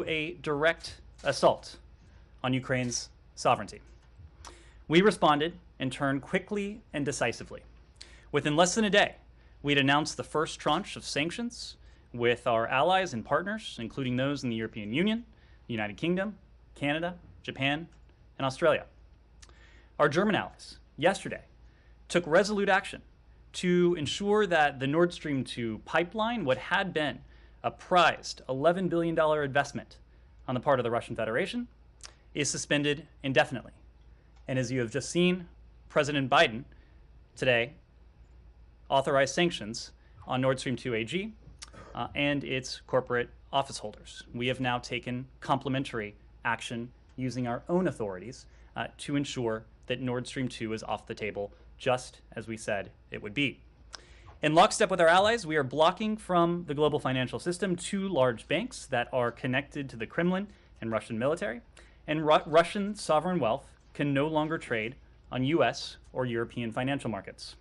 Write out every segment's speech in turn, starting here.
a direct assault on Ukraine's sovereignty. We responded in turn quickly and decisively. Within less than a day, we'd announced the first tranche of sanctions with our allies and partners, including those in the European Union, the United Kingdom, Canada, Japan, and Australia. Our German allies, yesterday, took resolute action to ensure that the Nord Stream 2 pipeline, what had been a prized $11 billion investment on the part of the Russian Federation, is suspended indefinitely. And as you have just seen, President Biden today authorized sanctions on Nord Stream 2 AG and its corporate office holders. We have now taken complementary action using our own authorities to ensure that Nord Stream 2 is off the table, just as we said it would be. In lockstep with our allies, we are blocking from the global financial system two large banks that are connected to the Kremlin and Russian military, and Russian sovereign wealth can no longer trade on US or European financial markets.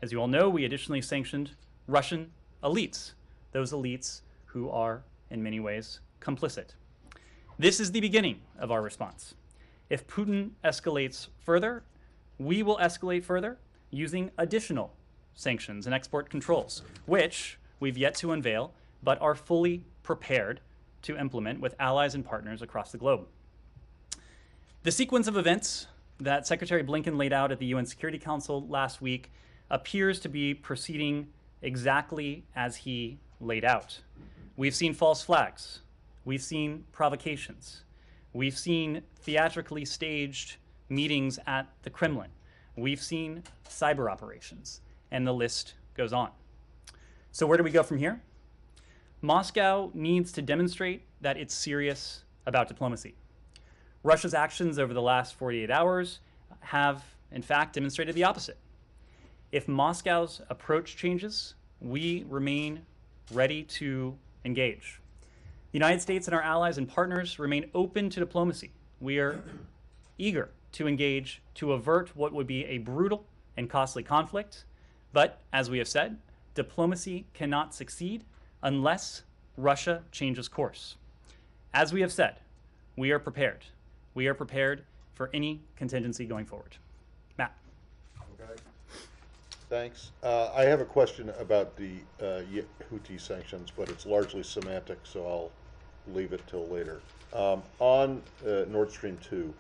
As you all know, we additionally sanctioned Russian elites, those elites who are in many ways complicit. This is the beginning of our response. If Putin escalates further, we will escalate further using additional sanctions and export controls, which we've yet to unveil, but are fully prepared to implement with allies and partners across the globe. The sequence of events that Secretary Blinken laid out at the UN Security Council last week appears to be proceeding exactly as he laid out. We've seen false flags. We've seen provocations. We've seen theatrically staged meetings at the Kremlin. We've seen cyber operations, and the list goes on. So where do we go from here? Moscow needs to demonstrate that it's serious about diplomacy. Russia's actions over the last 48 hours have, in fact, demonstrated the opposite. If Moscow's approach changes, we remain ready to engage. The United States and our allies and partners remain open to diplomacy. We are eager to engage to avert what would be a brutal and costly conflict. But as we have said, diplomacy cannot succeed unless Russia changes course. As we have said, we are prepared. We are prepared for any contingency going forward. Matt. Okay. Thanks. I have a question about the Houthi sanctions, but it's largely semantic, so I'll leave it till later. On Nord Stream 2,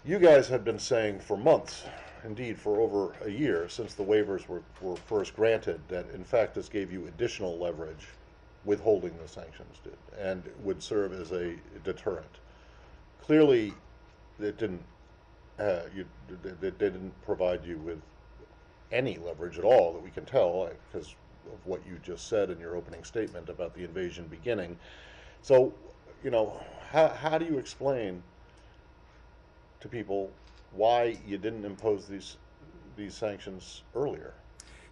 you guys have been saying for months, indeed for over a year, since the waivers were first granted, that in fact this gave you additional leverage, withholding the sanctions did, and would serve as a deterrent. Clearly, it didn't. They didn't provide you with any leverage at all that we can tell, because of what you just said in your opening statement about the invasion beginning. So, you know, how do you explain to people why you didn't impose these sanctions earlier?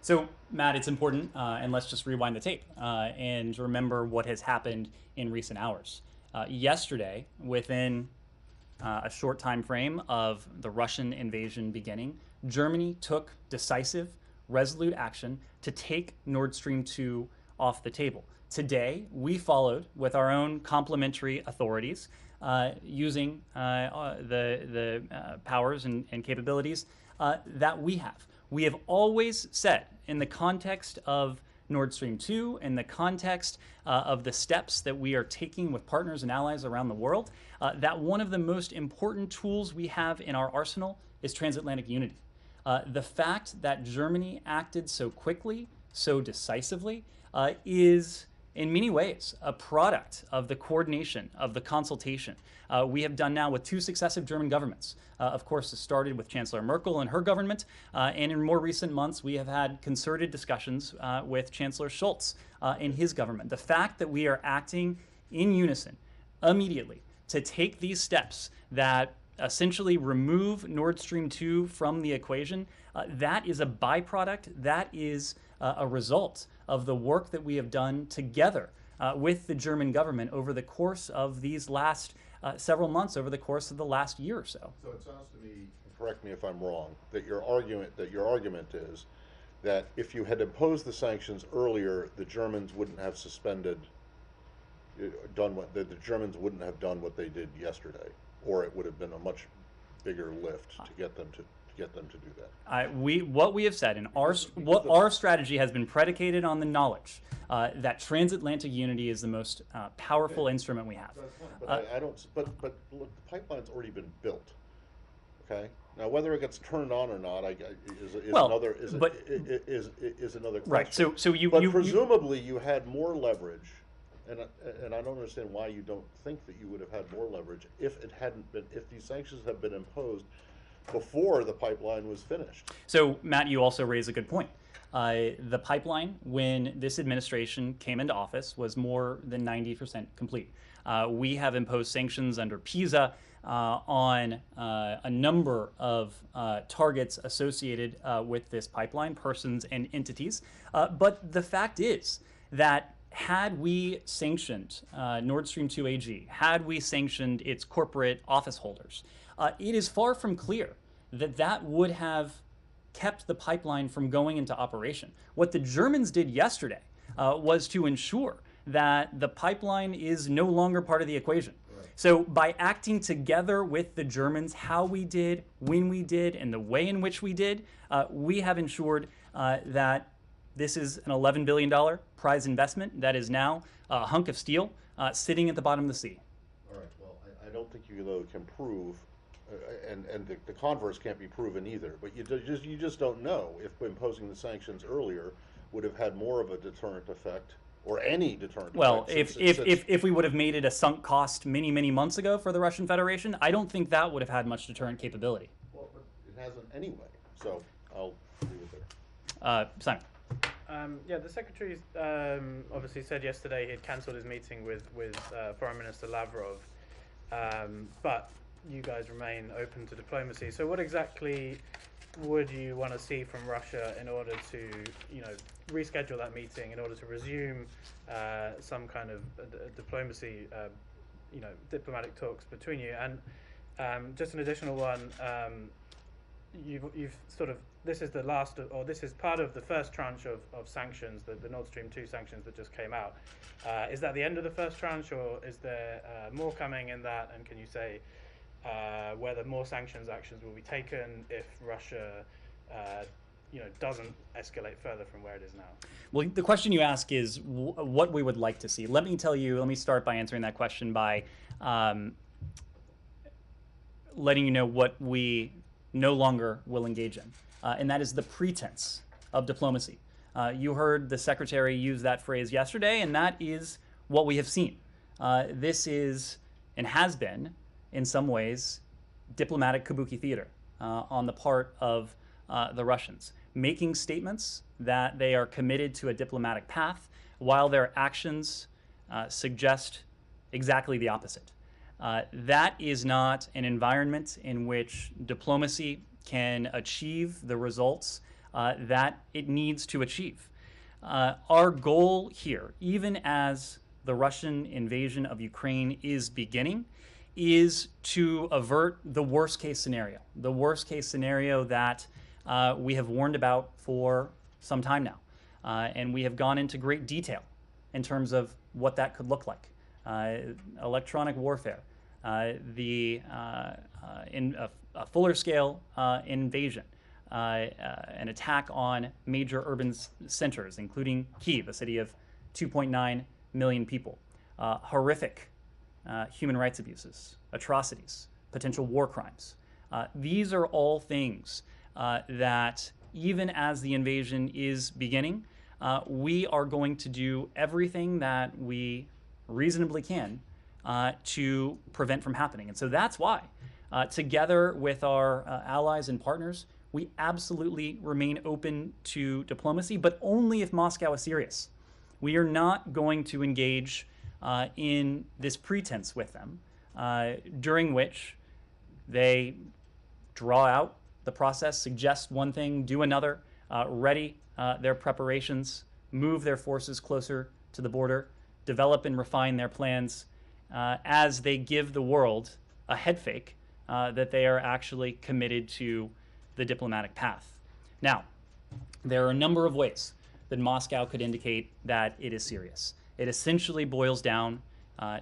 So, Matt, it's important, and let's just rewind the tape and remember what has happened in recent hours. Yesterday, within a short time frame of the Russian invasion beginning, Germany took decisive, resolute action to take Nord Stream 2 off the table. Today, we followed with our own complementary authorities using the powers and capabilities that we have. We have always said, in the context of Nord Stream 2, in the context of the steps that we are taking with partners and allies around the world, that one of the most important tools we have in our arsenal is transatlantic unity. The fact that Germany acted so quickly, so decisively, is in many ways a product of the coordination, of the consultation we have done now with two successive German governments. Of course, it started with Chancellor Merkel and her government, and in more recent months we have had concerted discussions with Chancellor Scholz and his government. The fact that we are acting in unison immediately to take these steps that essentially remove Nord Stream 2 from the equation, that is a byproduct, that is a result of the work that we have done together with the German government over the course of these last several months, over the course of the last year or so. So it sounds to me, correct me if I'm wrong, that your argument is that if you had imposed the sanctions earlier, the Germans wouldn't have suspended done what the Germans wouldn't have done what they did yesterday, or it would have been a much bigger lift to get them to do that. What we have said, and our strategy has been predicated on the knowledge that transatlantic unity is the most powerful instrument we have. But I don't. But look, the pipeline's already been built. Okay. Now, whether it gets turned on or not, is another question. Right. So you presumably you had more leverage, and I don't understand why you don't think that you would have had more leverage if these sanctions had been imposed before the pipeline was finished. So, Matt, you also raise a good point. The pipeline, when this administration came into office, was more than 90% complete. We have imposed sanctions under PISA on a number of targets associated with this pipeline, persons and entities. But the fact is that had we sanctioned Nord Stream 2 AG, had we sanctioned its corporate office holders, it is far from clear that that would have kept the pipeline from going into operation. What the Germans did yesterday was to ensure that the pipeline is no longer part of the equation. Right. So by acting together with the Germans, how we did, when we did, and the way in which we did, we have ensured that this is an $11 billion prize investment that is now a hunk of steel sitting at the bottom of the sea. All right. Well, I don't think you though can prove, and the converse can't be proven either. But you just don't know if imposing the sanctions earlier would have had more of a deterrent effect, or any deterrent effect. Well, if we would have made it a sunk cost many months ago for the Russian Federation, I don't think that would have had much deterrent capability. Well, but it hasn't anyway. So I'll leave it there. Simon. Yeah, the Secretary obviously said yesterday he had cancelled his meeting with Foreign Minister Lavrov, but you guys remain open to diplomacy. So what exactly would you want to see from Russia in order to, reschedule that meeting, in order to resume some kind of diplomacy, diplomatic talks between you? And just an additional one, you've sort of, this is the last, or this is part of the first tranche of sanctions, the Nord Stream 2 sanctions that just came out. Is that the end of the first tranche, or is there more coming in that? And can you say whether more sanctions actions will be taken if Russia, doesn't escalate further from where it is now? Well, the question you ask is what we would like to see. Let me start by answering that question by letting you know what we no longer will engage in. And that is the pretense of diplomacy. You heard the Secretary use that phrase yesterday, and that is what we have seen. This is, and has been, in some ways, diplomatic Kabuki theater on the part of the Russians, making statements that they are committed to a diplomatic path, while their actions suggest exactly the opposite. That is not an environment in which diplomacy can achieve the results that it needs to achieve. Our goal here, even as the Russian invasion of Ukraine is beginning, is to avert the worst case scenario that we have warned about for some time now. And we have gone into great detail in terms of what that could look like. Electronic warfare, a fuller scale invasion, an attack on major urban centers, including Kyiv, a city of 2.9 million people, horrific human rights abuses, atrocities, potential war crimes. These are all things that, even as the invasion is beginning, we are going to do everything that we reasonably can to prevent from happening. And so that's why, together with our allies and partners, we absolutely remain open to diplomacy, but only if Moscow is serious. We are not going to engage in this pretense with them, during which they draw out the process, suggest one thing, do another, ready their preparations, move their forces closer to the border, develop and refine their plans as they give the world a head fake that they are actually committed to the diplomatic path. Now, there are a number of ways that Moscow could indicate that it is serious. It essentially boils down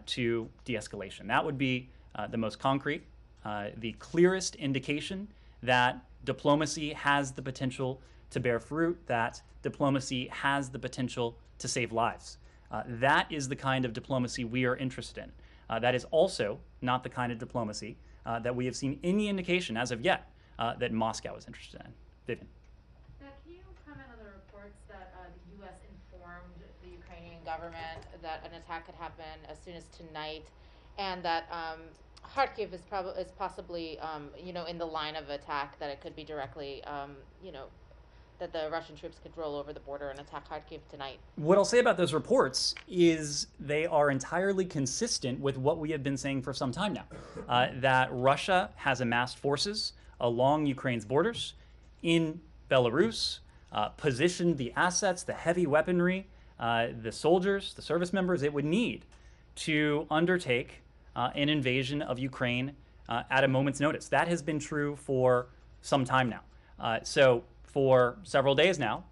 to de-escalation. That would be the most concrete, the clearest indication that diplomacy has the potential to bear fruit, that diplomacy has the potential to save lives. That is the kind of diplomacy we are interested in. That is also not the kind of diplomacy that we have seen any indication as of yet that Moscow is interested in. Vivian. Can you comment on the reports that the U.S. informed the Ukrainian government that an attack could happen as soon as tonight, and that Kharkiv is possibly in the line of attack, that it could be directly that the Russian troops could roll over the border and attack Kharkiv tonight? What I'll say about those reports is they are entirely consistent with what we have been saying for some time now, that Russia has amassed forces along Ukraine's borders, in Belarus, positioned the assets, the heavy weaponry, the soldiers, the service members it would need to undertake an invasion of Ukraine at a moment's notice. That has been true for some time now. So for several days now,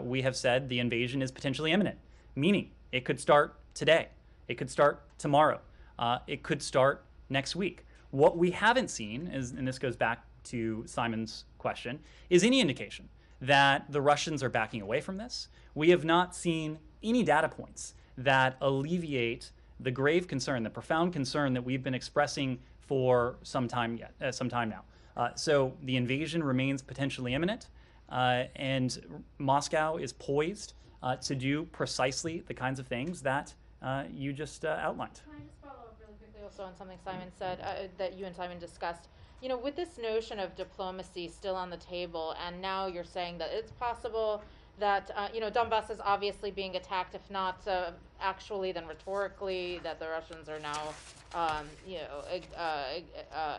we have said the invasion is potentially imminent, meaning it could start today, it could start tomorrow, it could start next week. What we haven't seen is, and this goes back to Simon's question, is any indication that the Russians are backing away from this. We have not seen any data points that alleviate the grave concern, the profound concern that we've been expressing for some time now. So the invasion remains potentially imminent, and Moscow is poised to do precisely the kinds of things that you just outlined. Can I just follow up really quickly also on something Simon said, that you and Simon discussed? You know, with this notion of diplomacy still on the table, and now you're saying that it's possible that, Donbass is obviously being attacked, if not actually, then rhetorically, that the Russians are now,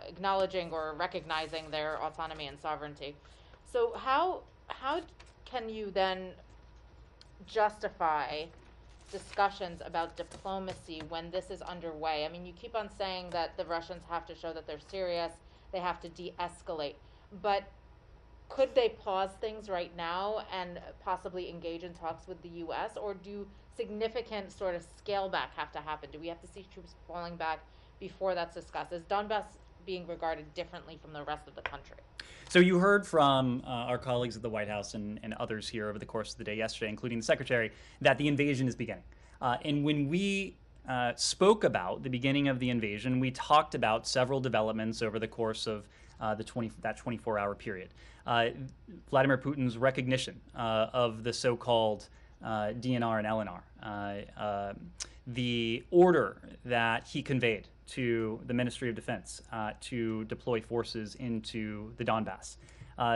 acknowledging or recognizing their autonomy and sovereignty. So how can you then justify discussions about diplomacy when this is underway? I mean, you keep on saying that the Russians have to show that they're serious, they have to de-escalate, but could they pause things right now and possibly engage in talks with the U.S., or do significant sort of scale back have to happen? Do we have to see troops falling back before that's discussed? Is Donbass being regarded differently from the rest of the country? So you heard from our colleagues at the White House and others here over the course of the day yesterday, including the Secretary, that the invasion is beginning. And when we spoke about the beginning of the invasion, we talked about several developments over the course of that 24-hour period. Vladimir Putin's recognition of the so-called DNR and LNR, the order that he conveyed to the Ministry of Defense to deploy forces into the Donbass,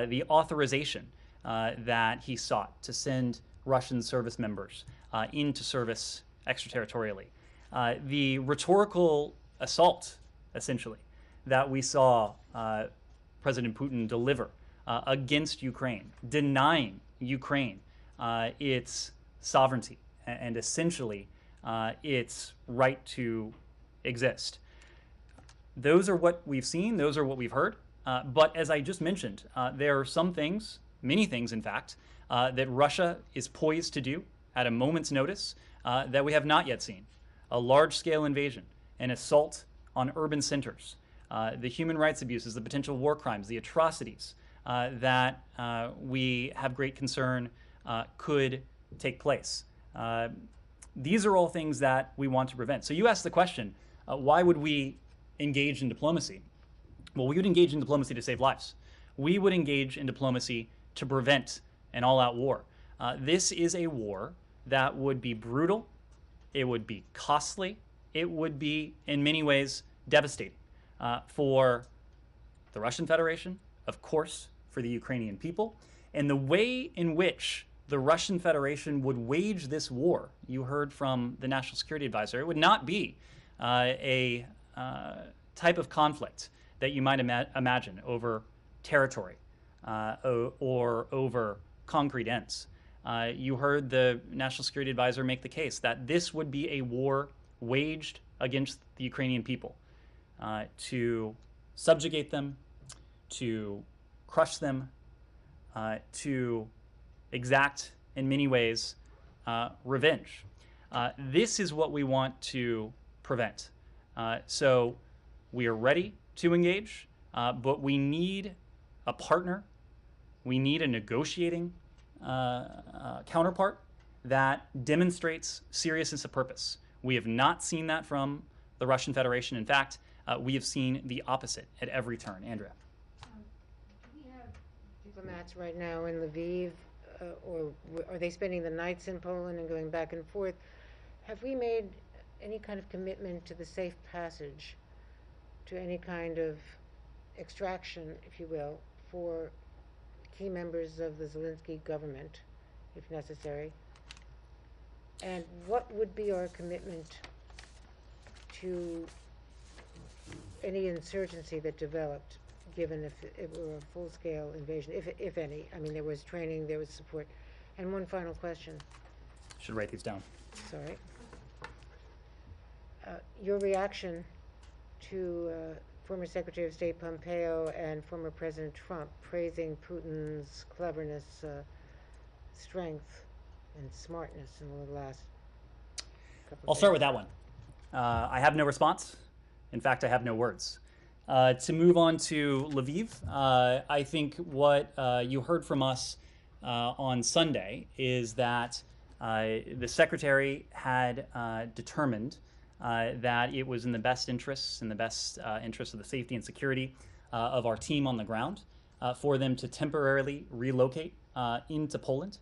the authorization that he sought to send Russian service members into service extraterritorially, the rhetorical assault, essentially, that we saw President Putin deliver against Ukraine, denying Ukraine its sovereignty and essentially its right to exist. Those are what we've seen, those are what we've heard. But as I just mentioned, there are some things, many things in fact, that Russia is poised to do at a moment's notice that we have not yet seen. A large-scale invasion, an assault on urban centers, the human rights abuses, the potential war crimes, the atrocities that we have great concern could take place. These are all things that we want to prevent. So you asked the question, why would we engage in diplomacy? Well, we would engage in diplomacy to save lives. We would engage in diplomacy to prevent an all-out war. This is a war that would be brutal, it would be costly, it would be, in many ways, devastating for the Russian Federation, of course, for the Ukrainian people, and the way in which the Russian Federation would wage this war, you heard from the National Security Advisor, it would not be a type of conflict that you might imagine over territory or over concrete ends. You heard the National Security Advisor make the case that this would be a war waged against the Ukrainian people to subjugate them, to crush them, to exact, in many ways, revenge. This is what we want to prevent. So we are ready to engage, but we need a partner. We need a negotiating counterpart that demonstrates seriousness of purpose. We have not seen that from the Russian Federation. In fact, we have seen the opposite at every turn. Andrea. Do we have diplomats right now in Lviv, or are they spending the nights in Poland and going back and forth? Have we made any kind of commitment to the safe passage, to any kind of extraction, if you will, for key members of the Zelensky government, if necessary? And what would be our commitment to any insurgency that developed, given if it were a full-scale invasion, if any? I mean, there was training, there was support. And one final question. Should write these down. Sorry. Your reaction to former Secretary of State Pompeo and former President Trump praising Putin's cleverness, strength, and smartness in the last couple of I'll start days. with that one. I have no response. In fact, I have no words. To move on to Lviv, I think what you heard from us on Sunday is that the Secretary had determined that it was in the best interests, of the safety and security of our team on the ground, for them to temporarily relocate into Poland.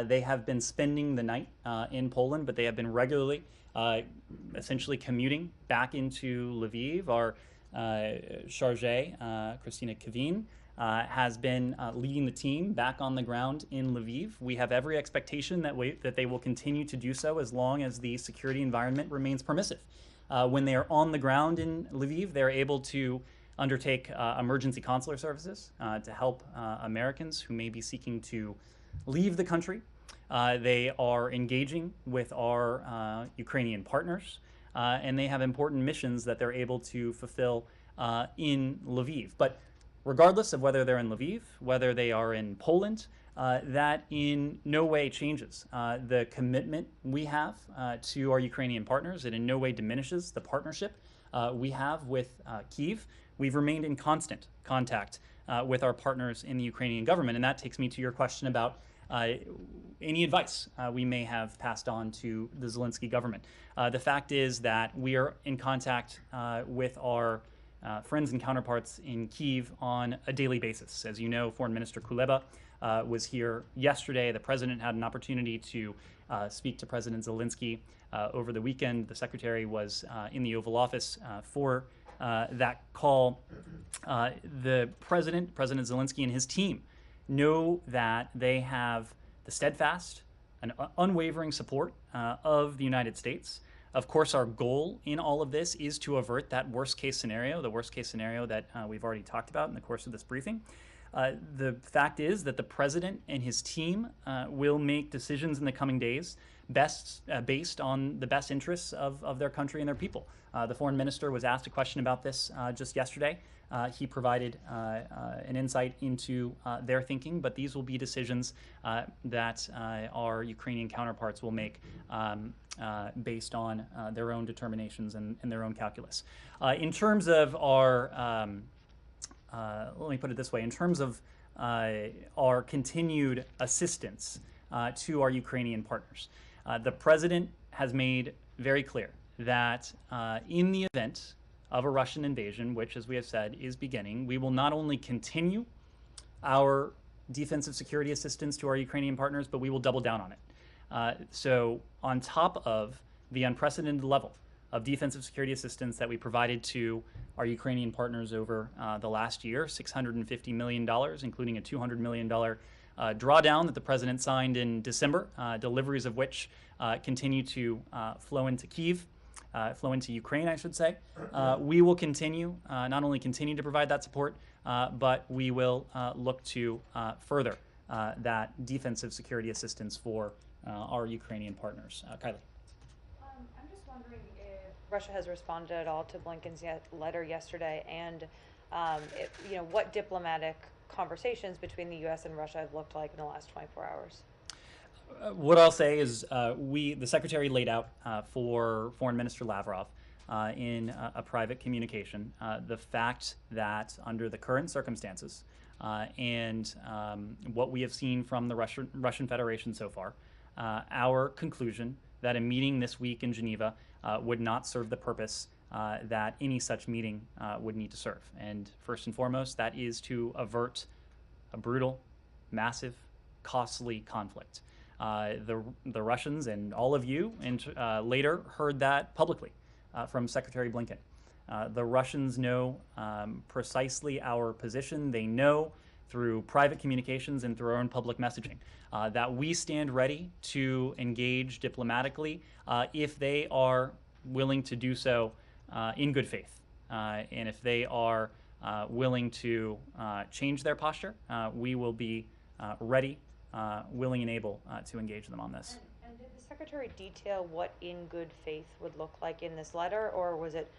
They have been spending the night in Poland, but they have been regularly, essentially commuting back into Lviv. Our chargé, Christina Kavin, has been leading the team back on the ground in Lviv. We have every expectation that they will continue to do so as long as the security environment remains permissive. When they are on the ground in Lviv, they're able to undertake emergency consular services to help Americans who may be seeking to leave the country. They are engaging with our Ukrainian partners, and they have important missions that they're able to fulfill in Lviv. But regardless of whether they're in Lviv, whether they are in Poland, that in no way changes the commitment we have to our Ukrainian partners. It in no way diminishes the partnership we have with Kyiv. We've remained in constant contact with our partners in the Ukrainian government, and that takes me to your question about any advice we may have passed on to the Zelensky government. The fact is that we are in contact with our friends and counterparts in Kyiv on a daily basis. As you know, Foreign Minister Kuleba was here yesterday. The president had an opportunity to speak to President Zelensky over the weekend. The secretary was in the Oval Office for that call. The President Zelensky and his team know that they have the steadfast and unwavering support of the United States. Of course, our goal in all of this is to avert that worst-case scenario, the worst-case scenario that we've already talked about in the course of this briefing. The fact is that the president and his team will make decisions in the coming days based on the best interests of their country and their people. The foreign minister was asked a question about this just yesterday. He provided an insight into their thinking, but these will be decisions that our Ukrainian counterparts will make based on their own determinations and their own calculus. In terms of our, let me put it this way, in terms of our continued assistance to our Ukrainian partners, the president has made very clear that in the event of a Russian invasion, which, as we have said, is beginning, we will not only continue our defensive security assistance to our Ukrainian partners, but we will double down on it. So on top of the unprecedented level of defensive security assistance that we provided to our Ukrainian partners over the last year, $650 million, including a $200 million drawdown that the president signed in December, deliveries of which continue to flow into Kyiv. Flow into Ukraine, I should say. We will continue, not only continue to provide that support, but we will look to further that defensive security assistance for our Ukrainian partners. Kylie. I'm just wondering if Russia has responded at all to Blinken's letter yesterday, and what diplomatic conversations between the U.S. and Russia have looked like in the last 24 hours. What I'll say is the Secretary laid out for Foreign Minister Lavrov in a private communication the fact that under the current circumstances and what we have seen from the Russian Federation so far, our conclusion that a meeting this week in Geneva would not serve the purpose that any such meeting would need to serve. And first and foremost, that is to avert a brutal, massive, costly conflict. The Russians and all of you later heard that publicly from Secretary Blinken. The Russians know precisely our position. They know through private communications and through our own public messaging that we stand ready to engage diplomatically if they are willing to do so in good faith. And if they are willing to change their posture, we will be ready, willing and able to engage them on this. And did the Secretary detail what in good faith would look like in this letter, or was it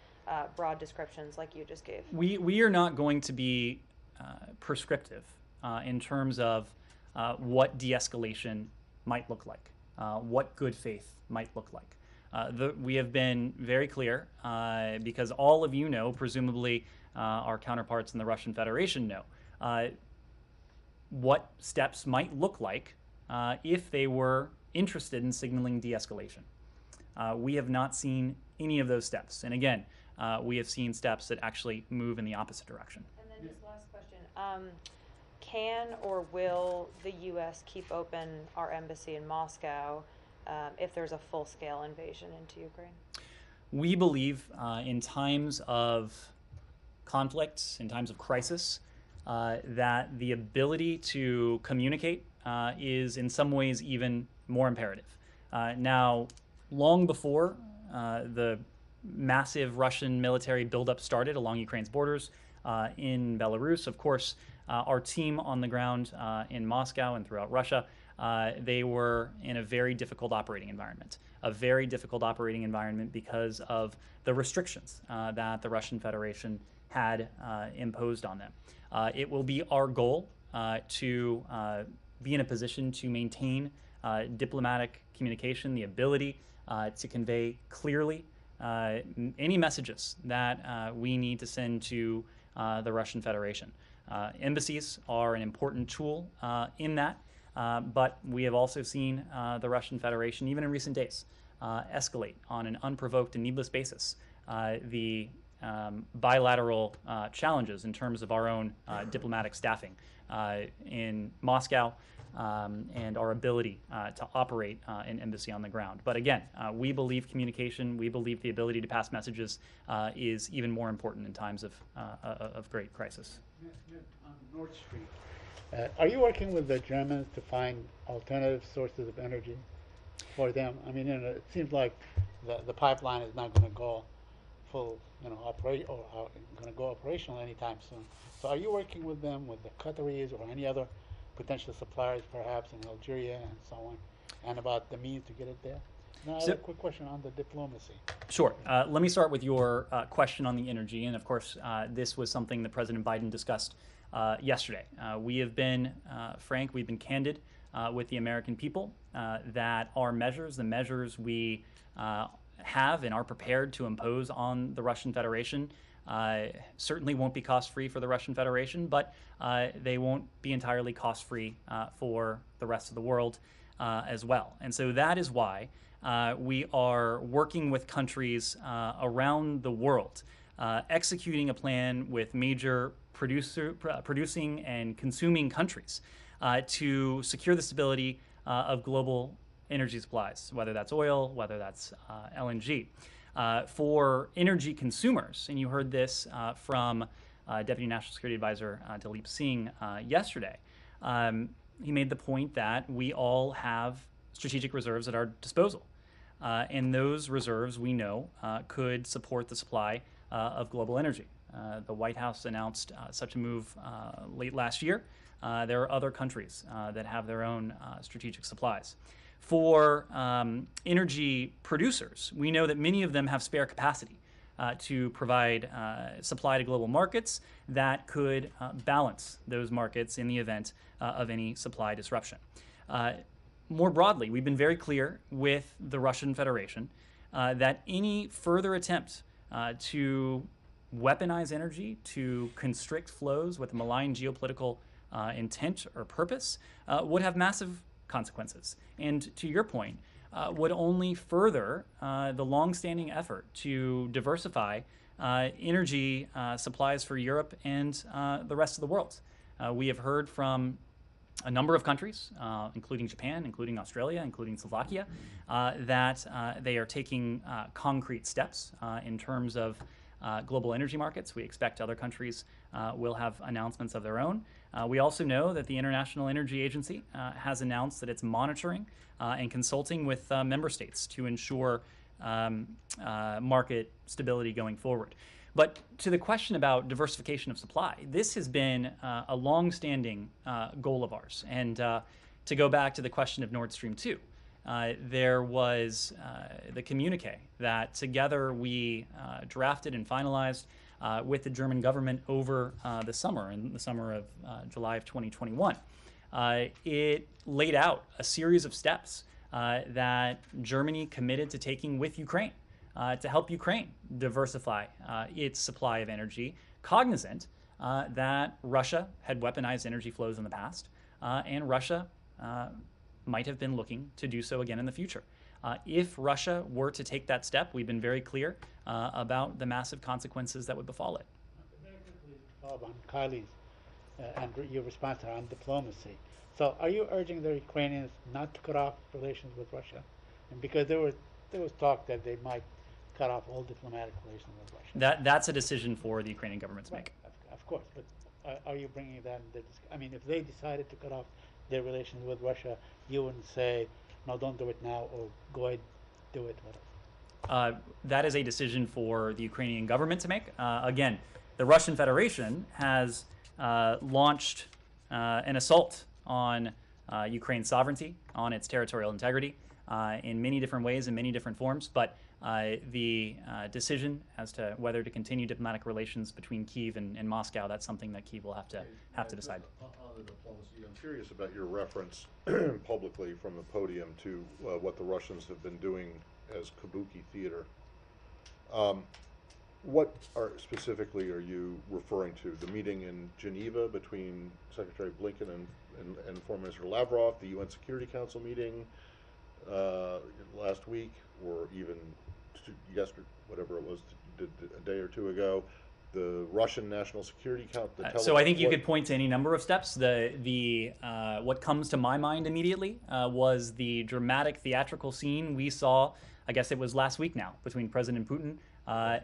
broad descriptions like you just gave? We are not going to be prescriptive in terms of what de-escalation might look like, what good faith might look like. We have been very clear because all of you know, presumably our counterparts in the Russian Federation know, what steps might look like if they were interested in signaling de-escalation. We have not seen any of those steps. And again, we have seen steps that actually move in the opposite direction. And then just last question. Can or will the U.S. keep open our embassy in Moscow if there's a full-scale invasion into Ukraine? We believe in times of conflict, in times of crisis, that the ability to communicate is in some ways even more imperative. Now, long before the massive Russian military buildup started along Ukraine's borders in Belarus, of course, our team on the ground in Moscow and throughout Russia, they were in a very difficult operating environment. A very difficult operating environment because of the restrictions that the Russian Federation had imposed on them. It will be our goal to be in a position to maintain diplomatic communication, the ability to convey clearly any messages that we need to send to the Russian Federation. Embassies are an important tool in that, but we have also seen the Russian Federation, even in recent days, escalate on an unprovoked and needless basis the bilateral challenges in terms of our own diplomatic staffing in Moscow and our ability to operate an embassy on the ground. But again, we believe communication, we believe the ability to pass messages is even more important in times of great crisis. On Nord Stream, are you working with the Germans to find alternative sources of energy for them? I mean, it seems like the pipeline is not going to go full, operate or going to go operational anytime soon. So, are you working with them, with the Qataris or any other potential suppliers, perhaps in Algeria and so on, and about the means to get it there? Now, I have a quick question on the diplomacy. Sure. Let me start with your question on the energy. And of course, this was something that President Biden discussed yesterday. We have been frank, we've been candid with the American people that our measures, the measures we have and are prepared to impose on the Russian Federation, certainly won't be cost-free for the Russian Federation, but they won't be entirely cost-free for the rest of the world as well. And so that is why we are working with countries around the world, executing a plan with major producing and consuming countries to secure the stability of global energy supplies, whether that's oil, whether that's LNG. For energy consumers, and you heard this from Deputy National Security Advisor Dalip Singh yesterday, he made the point that we all have strategic reserves at our disposal. And those reserves, we know, could support the supply of global energy. The White House announced such a move late last year. There are other countries that have their own strategic supplies. For energy producers, we know that many of them have spare capacity to provide supply to global markets that could balance those markets in the event of any supply disruption. More broadly, we've been very clear with the Russian Federation that any further attempt to weaponize energy, to constrict flows with a malign geopolitical intent or purpose would have massive consequences. And to your point, would only further the longstanding effort to diversify energy supplies for Europe and the rest of the world. We have heard from a number of countries, including Japan, including Australia, including Slovakia, that they are taking concrete steps in terms of global energy markets. We expect other countries will have announcements of their own. We also know that the International Energy Agency has announced that it's monitoring and consulting with member states to ensure market stability going forward. But to the question about diversification of supply, this has been a long-standing goal of ours. And to go back to the question of Nord Stream 2, there was the communique that together we drafted and finalized with the German government over the summer, in the summer of July of 2021. It laid out a series of steps that Germany committed to taking with Ukraine to help Ukraine diversify its supply of energy, cognizant that Russia had weaponized energy flows in the past, and Russia might have been looking to do so again in the future. If Russia were to take that step, we've been very clear about the massive consequences that would befall it. Very quickly, Bob, on Kylie's and your response to her on diplomacy. So, are you urging the Ukrainians not to cut off relations with Russia? And because there was talk that they might cut off all diplomatic relations with Russia. That's a decision for the Ukrainian government to make. Of course, but are you bringing that in I mean, if they decided to cut off their relations with Russia, you wouldn't say, no, don't do it now, or go ahead, do it, whatever. That is a decision for the Ukrainian government to make. Again, the Russian Federation has launched an assault on Ukraine's sovereignty, on its territorial integrity, in many different ways, in many different forms. But the decision as to whether to continue diplomatic relations between Kyiv and Moscow, that's something that Kyiv will have to decide. On the diplomacy, I'm curious about your reference publicly from the podium to what the Russians have been doing as Kabuki theater. What specifically are you referring to? The meeting in Geneva between Secretary Blinken and Foreign Minister Lavrov, the UN Security Council meeting last week, or even yesterday, whatever it was, a day or two ago, the Russian National Security Council. So I think you could point to any number of steps. What comes to my mind immediately was the dramatic theatrical scene we saw, I guess it was last week now, between President Putin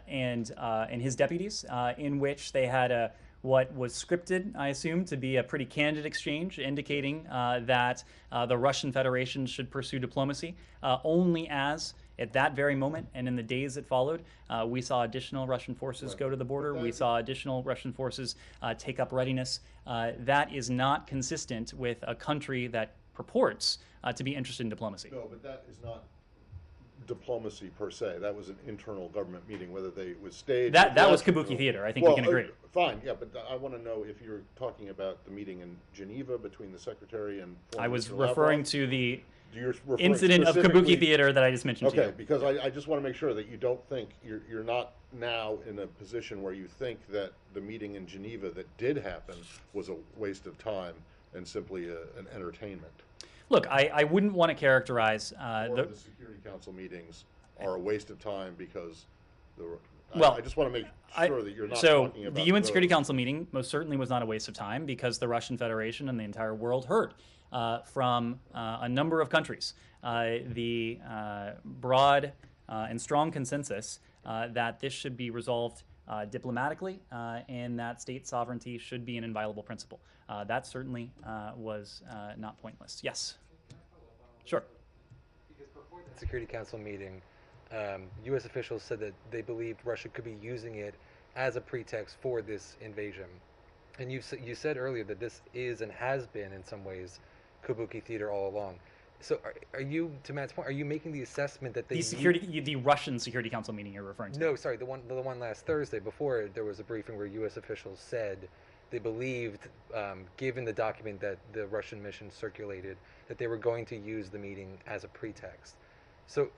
and his deputies, in which they had what was scripted, I assume, to be a pretty candid exchange, indicating that the Russian Federation should pursue diplomacy, only as at that very moment and in the days that followed, we saw additional Russian forces go to the border. We saw additional Russian forces take up readiness. That is not consistent with a country that purports to be interested in diplomacy. No, but that is not diplomacy per se. That was an internal government meeting, whether they was staged. That was Kabuki theater. I think we can agree. Fine, yeah, but I want to know if you're talking about the meeting in Geneva between the Secretary and I was referring to the You're incident of specifically- Kabuki theater that I just mentioned to Okay, you. because I just want to make sure that you don't think, you're not now in a position where you think that the meeting in Geneva that did happen was a waste of time and simply an entertainment. Look, I wouldn't want to characterize Or the Security Council meetings are a waste of time because Well, I just want to make sure that you're not so talking about the UN Security those. Council meeting most certainly was not a waste of time because the Russian Federation and the entire world heard from a number of countries the broad and strong consensus that this should be resolved diplomatically and that state sovereignty should be an inviolable principle. That certainly was not pointless. Yes. Sure. Because before the Security Council meeting, U.S. officials said that they believed Russia could be using it as a pretext for this invasion. And you said earlier that this is and has been, in some ways, Kabuki theater all along. So are you, to Matt's point, are you making the assessment that the Russian Security Council meeting you're referring to? No, sorry, the one last Thursday before there was a briefing where U.S. officials said they believed, given the document that the Russian mission circulated, that they were going to use the meeting as a pretext. So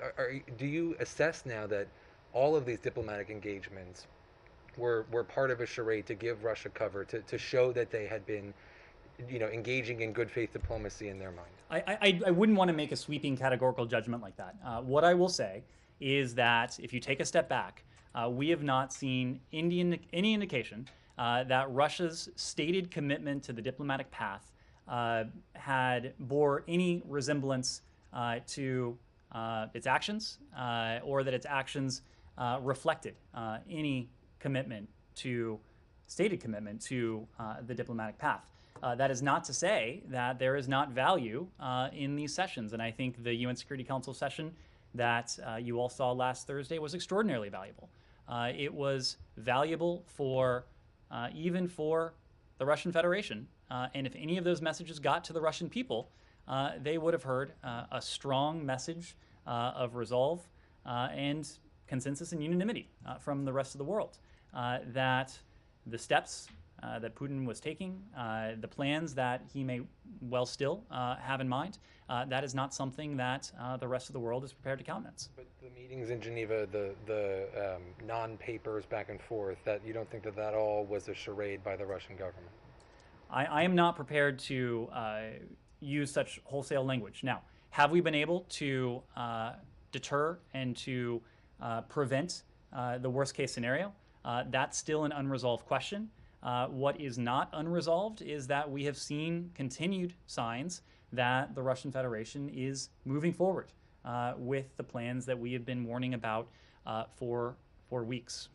do you assess now that all of these diplomatic engagements were part of a charade to give Russia cover, to show that they had been, engaging in good faith diplomacy in their mind. I wouldn't want to make a sweeping categorical judgment like that. What I will say is that if you take a step back, we have not seen any indication that Russia's stated commitment to the diplomatic path had bore any resemblance to its actions, or that its actions reflected any stated commitment to the diplomatic path. That is not to say that there is not value in these sessions, and I think the UN Security Council session that you all saw last Thursday was extraordinarily valuable. It was valuable even for the Russian Federation, and if any of those messages got to the Russian people, they would have heard a strong message of resolve and consensus and unanimity from the rest of the world, that the steps that Putin was taking, the plans that he may well still have in mind, that is not something that the rest of the world is prepared to countenance. But the meetings in Geneva, the non-papers back and forth, that you don't think that all was a charade by the Russian government? I am not prepared to use such wholesale language. Now, have we been able to deter and to prevent the worst case scenario? That's still an unresolved question. What is not unresolved is that we have seen continued signs that the Russian Federation is moving forward with the plans that we have been warning about for weeks.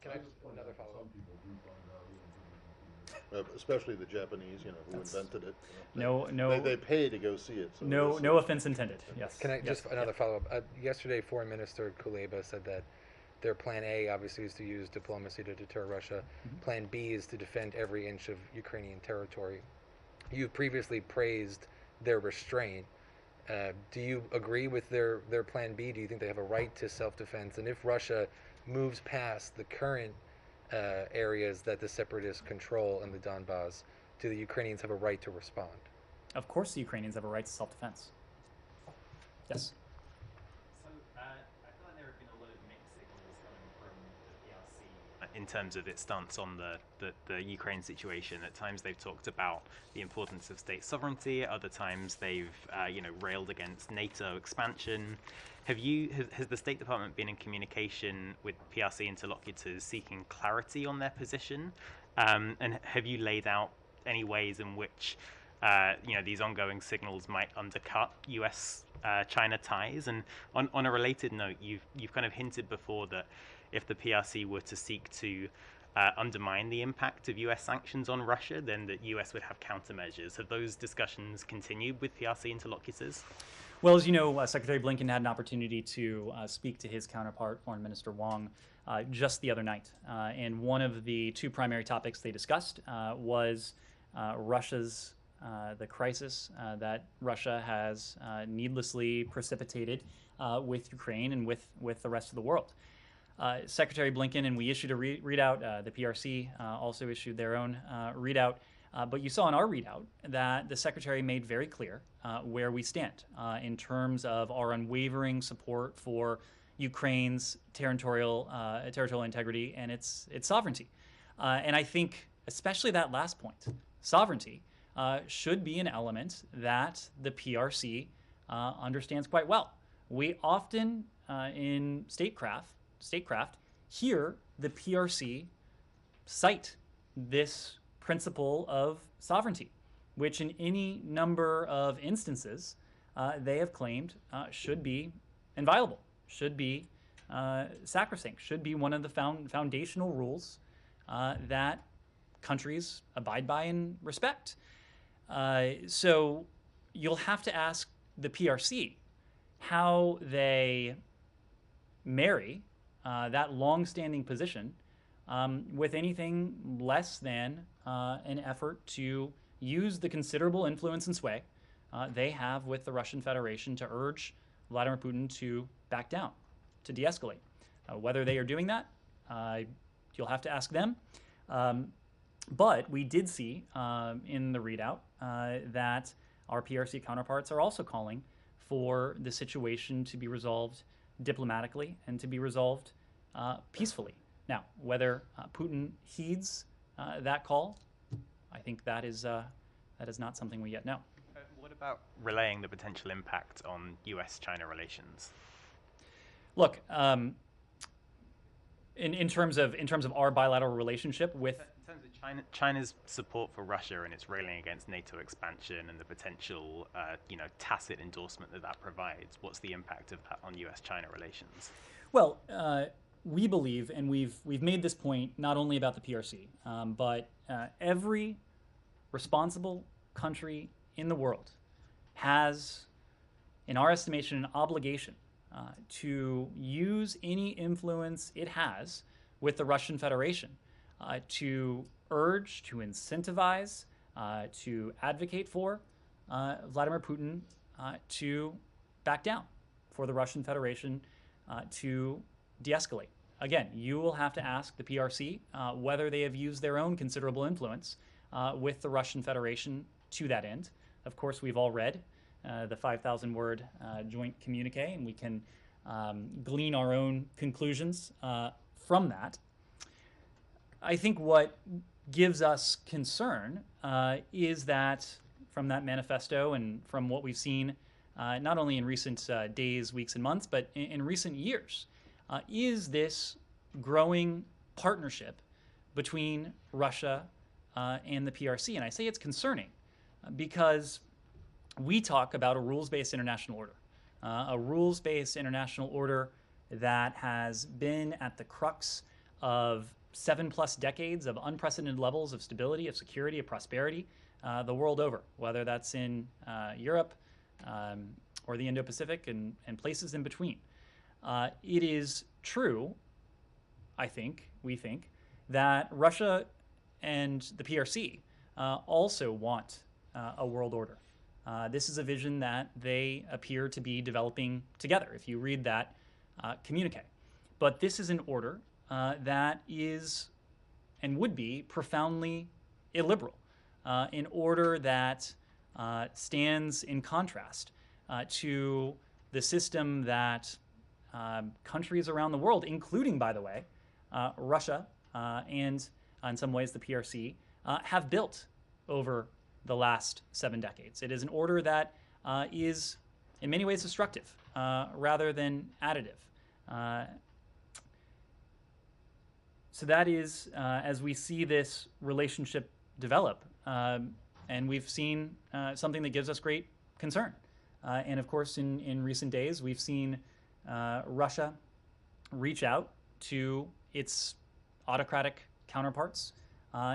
Can I just another follow-up? Especially the Japanese, who invented it. They pay to go see it. So no offense intended. Yes. Can I just another follow-up? Yesterday, Foreign Minister Kuleba said that their plan A, obviously, is to use diplomacy to deter Russia. Mm-hmm. Plan B is to defend every inch of Ukrainian territory. You've previously praised their restraint. Do you agree with their plan B? Do you think they have a right to self-defense? And if Russia moves past the current areas that the separatists control in the Donbass, do the Ukrainians have a right to respond? Of course the Ukrainians have a right to self-defense. Yes. In terms of its stance on the Ukraine situation. At times they've talked about the importance of state sovereignty. At other times they've railed against NATO expansion. Has the State Department been in communication with PRC interlocutors seeking clarity on their position? And have you laid out any ways in which these ongoing signals might undercut US-China ties? And on a related note, you've kind of hinted before that if the PRC were to seek to undermine the impact of US sanctions on Russia, then the US would have countermeasures. Have those discussions continued with PRC interlocutors? Well, as you know, Secretary Blinken had an opportunity to speak to his counterpart, Foreign Minister Wang, just the other night. And one of the two primary topics they discussed was Russia's the crisis that Russia has needlessly precipitated with Ukraine and with the rest of the world. Secretary Blinken, and we issued a readout, the PRC also issued their own readout, but you saw in our readout that the Secretary made very clear where we stand in terms of our unwavering support for Ukraine's territorial integrity and its sovereignty. And I think especially that last point, sovereignty, should be an element that the PRC understands quite well. We often in statecraft hear the PRC cite this principle of sovereignty, which in any number of instances they have claimed should be inviolable, should be sacrosanct, should be one of the foundational rules that countries abide by and respect. So you'll have to ask the PRC how they marry that long-standing position with anything less than an effort to use the considerable influence and sway they have with the Russian Federation to urge Vladimir Putin to back down, to de-escalate. Whether they are doing that, you'll have to ask them. But we did see in the readout that our PRC counterparts are also calling for the situation to be resolved diplomatically and to be resolved peacefully. Now, whether Putin heeds that call, I think that is not something we yet know. What about relaying the potential impact on U.S.-China relations? Look, in terms of our bilateral relationship with, In terms of China's support for Russia and its railing against NATO expansion and the potential, tacit endorsement that provides, what's the impact of that on U.S.-China relations? well, we believe, and we've made this point not only about the PRC, but every responsible country in the world has, in our estimation, an obligation to use any influence it has with the Russian Federation to urge, to incentivize, to advocate for Vladimir Putin to back down, for the Russian Federation to de-escalate. Again, you will have to ask the PRC whether they have used their own considerable influence with the Russian Federation to that end. Of course, we've all read the 5,000-word joint communique, and we can glean our own conclusions from that. I think what gives us concern is that from that manifesto and from what we've seen not only in recent days, weeks, and months, but in recent years, is this growing partnership between Russia and the PRC. And I say it's concerning because we talk about a rules-based international order, a rules-based international order that has been at the crux of 7+ decades of unprecedented levels of stability, of security, of prosperity the world over, whether that's in Europe or the Indo-Pacific and places in between. It is true, we think, that Russia and the PRC also want a world order. This is a vision that they appear to be developing together, if you read that communique. But this is an order that is and would be profoundly illiberal, an order that stands in contrast to the system that countries around the world, including, by the way, Russia and in some ways the PRC, have built over the last 7 decades. It is an order that is in many ways destructive rather than additive. So that is, as we see this relationship develop, and we've seen something that gives us great concern. And of course, in recent days, we've seen Russia reach out to its autocratic counterparts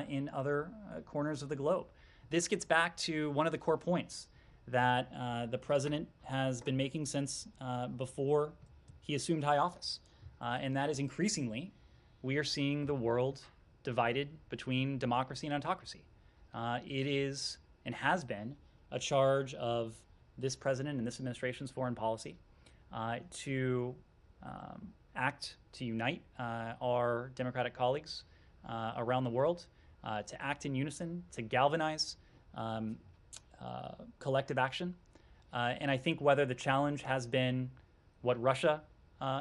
in other corners of the globe. This gets back to one of the core points that the president has been making since before he assumed high office, and that is increasingly we are seeing the world divided between democracy and autocracy. It is and has been a charge of this president and this administration's foreign policy to act to unite our democratic colleagues around the world, to act in unison, to galvanize collective action. And I think whether the challenge has been what Russia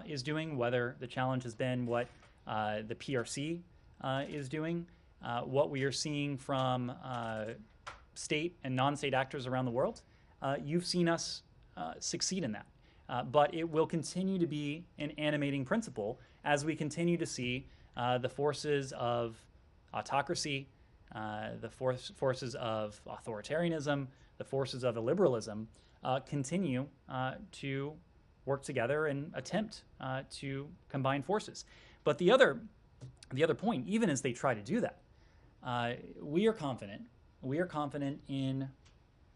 is doing, whether the challenge has been what the PRC is doing, what we are seeing from state and non-state actors around the world, you've seen us succeed in that. But it will continue to be an animating principle as we continue to see the forces of autocracy, the forces of authoritarianism, the forces of illiberalism continue to work together and attempt to combine forces. But the other point, even as they try to do that, we are confident. We are confident in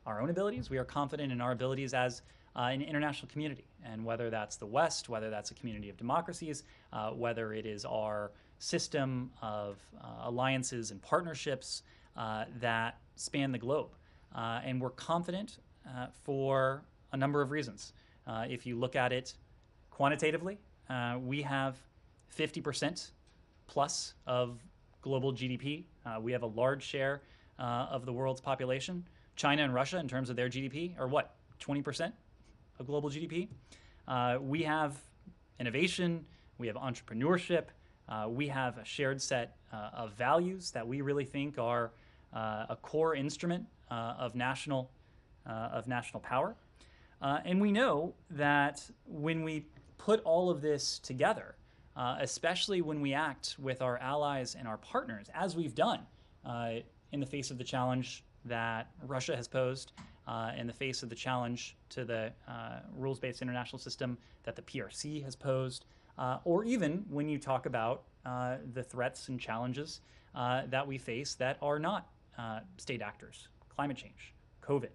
our own abilities. We are confident in our abilities as an international community, and whether that's the West, whether that's a community of democracies, whether it is our system of alliances and partnerships that span the globe. And we're confident for a number of reasons. If you look at it quantitatively, we have 50% plus of global GDP. We have a large share of the world's population. China and Russia, in terms of their GDP, are what, 20% of global GDP? We have innovation, we have entrepreneurship, we have a shared set of values that we really think are a core instrument of national power. And we know that when we put all of this together, especially when we act with our allies and our partners, as we've done in the face of the challenge that Russia has posed, in the face of the challenge to the rules-based international system that the PRC has posed, or even when you talk about the threats and challenges that we face that are not state actors, climate change, COVID,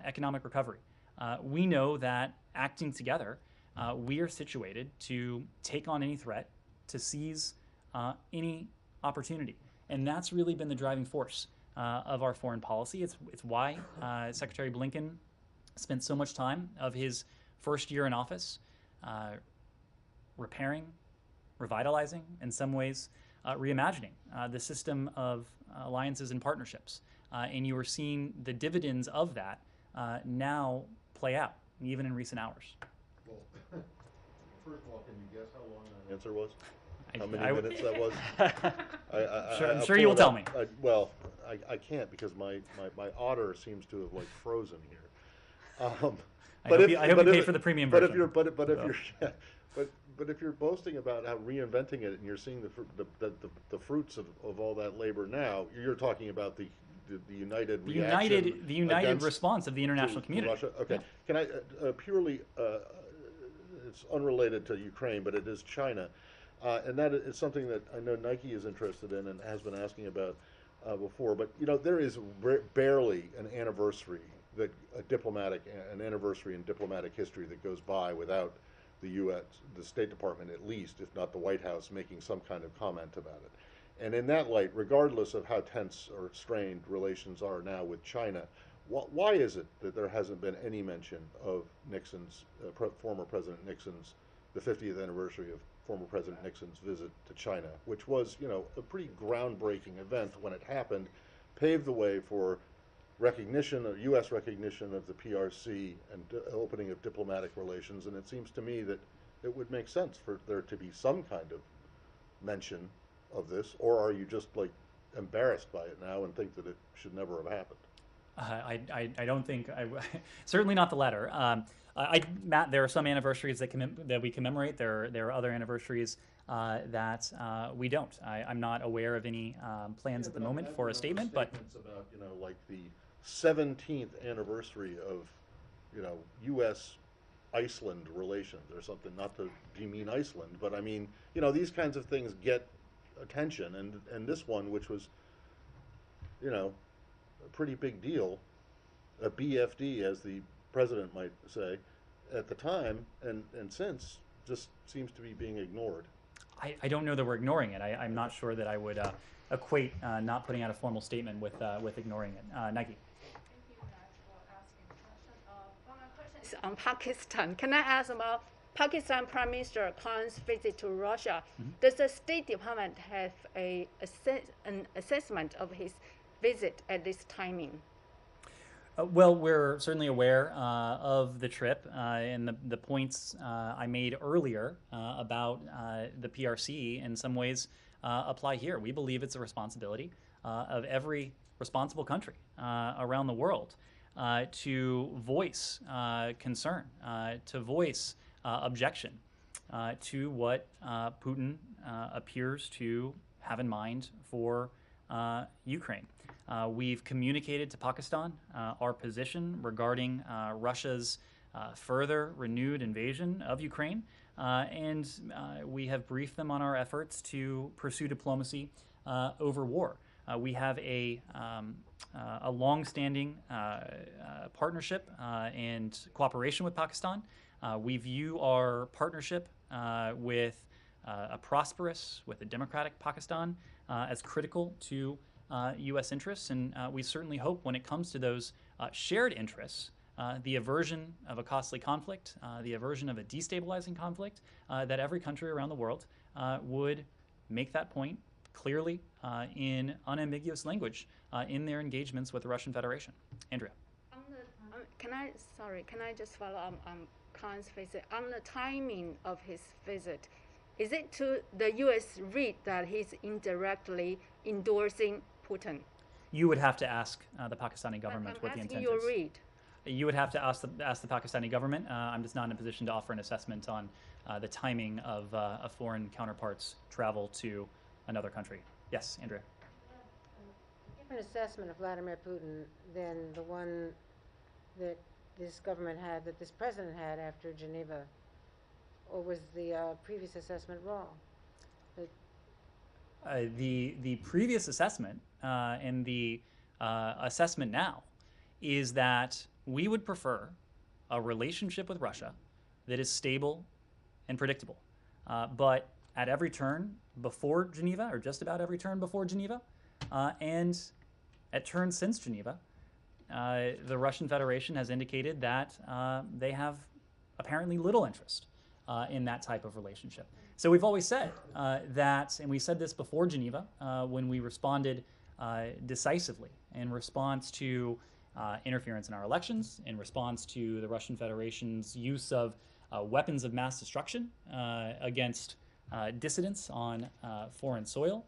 economic recovery. We know that acting together, we are situated to take on any threat, to seize any opportunity. And that's really been the driving force of our foreign policy. It's why Secretary Blinken spent so much time of his first year in office repairing, revitalizing, in some ways reimagining the system of alliances and partnerships. And you are seeing the dividends of that now play out, even in recent hours. Well, first of all, can you guess how long that answer was? How I- many I- minutes that was? I'm sure you will tell me. Well, I can't because my otter seems to have like frozen here. I hope you pay for the premium version. But if you're boasting about how reinventing it and you're seeing the fruits of all that labor now, you're talking about the united reaction the united against- response of the international to community. Russia. Okay, Yeah. can I purely? It's unrelated to Ukraine, but it is China, and that is something that I know Nike is interested in and has been asking about before. But there is barely an anniversary an anniversary in diplomatic history that goes by without the U.S., the State Department at least, if not the White House, making some kind of comment about it. And in that light, regardless of how tense or strained relations are now with China, why is it that there hasn't been any mention of Nixon's, former President Nixon's, the 50th anniversary of former President Nixon's visit to China, which was, a pretty groundbreaking event when it happened, paved the way for U.S. recognition of the PRC and opening of diplomatic relations, and it seems to me that it would make sense for there to be some kind of mention of this, or are you just like embarrassed by it now and think that it should never have happened? I don't think, certainly not the latter. Matt, there are some anniversaries that we commemorate. There are other anniversaries that we don't. I'm not aware of any plans at the moment for a statement, but statements about like the 17th anniversary of U.S. Iceland relations or something. Not to demean Iceland, but I mean these kinds of things get attention, and this one, which was a pretty big deal, a BFD as the president might say at the time and since, just seems to be being ignored. I don't know that we're ignoring it. I'm not sure that I would equate not putting out a formal statement with ignoring it. Nike. Thank you, Matt, for asking the question. Well, my question is on Pakistan. Can I ask about Pakistan Prime Minister Khan's visit to Russia? Mm-hmm. Does the State Department have an assessment of his visit at this timing? Well, we're certainly aware of the trip and the points I made earlier about the PRC in some ways apply here. We believe it's a responsibility of every responsible country around the world to voice concern, to voice objection to what Putin appears to have in mind for Ukraine. We've communicated to Pakistan our position regarding Russia's further renewed invasion of Ukraine, and we have briefed them on our efforts to pursue diplomacy over war. We have a long-standing partnership and cooperation with Pakistan. We view our partnership with a prosperous, with a democratic Pakistan as critical to U.S. interests, and we certainly hope when it comes to those shared interests, the aversion of a costly conflict, the aversion of a destabilizing conflict, that every country around the world would make that point clearly in unambiguous language in their engagements with the Russian Federation. Andrea. Can I just follow up on Khan's visit? On the timing of his visit, Is it to the U.S. read that he's indirectly endorsing Putin? You would have to ask the Pakistani government what the intent your is. read. You would have to ask the Pakistani government. I'm just not in a position to offer an assessment on the timing of a foreign counterpart's travel to another country. Yes, Andrea. A different assessment of Vladimir Putin than the one that this government had, that this president had after Geneva, or was the previous assessment wrong? The previous assessment and the assessment now is that we would prefer a relationship with Russia that is stable and predictable. But at every turn before Geneva, or just about every turn before Geneva, and at turns since Geneva, the Russian Federation has indicated that they have apparently little interest in that type of relationship. So we've always said that, and we said this before Geneva when we responded decisively in response to interference in our elections, in response to the Russian Federation's use of weapons of mass destruction against dissidents on foreign soil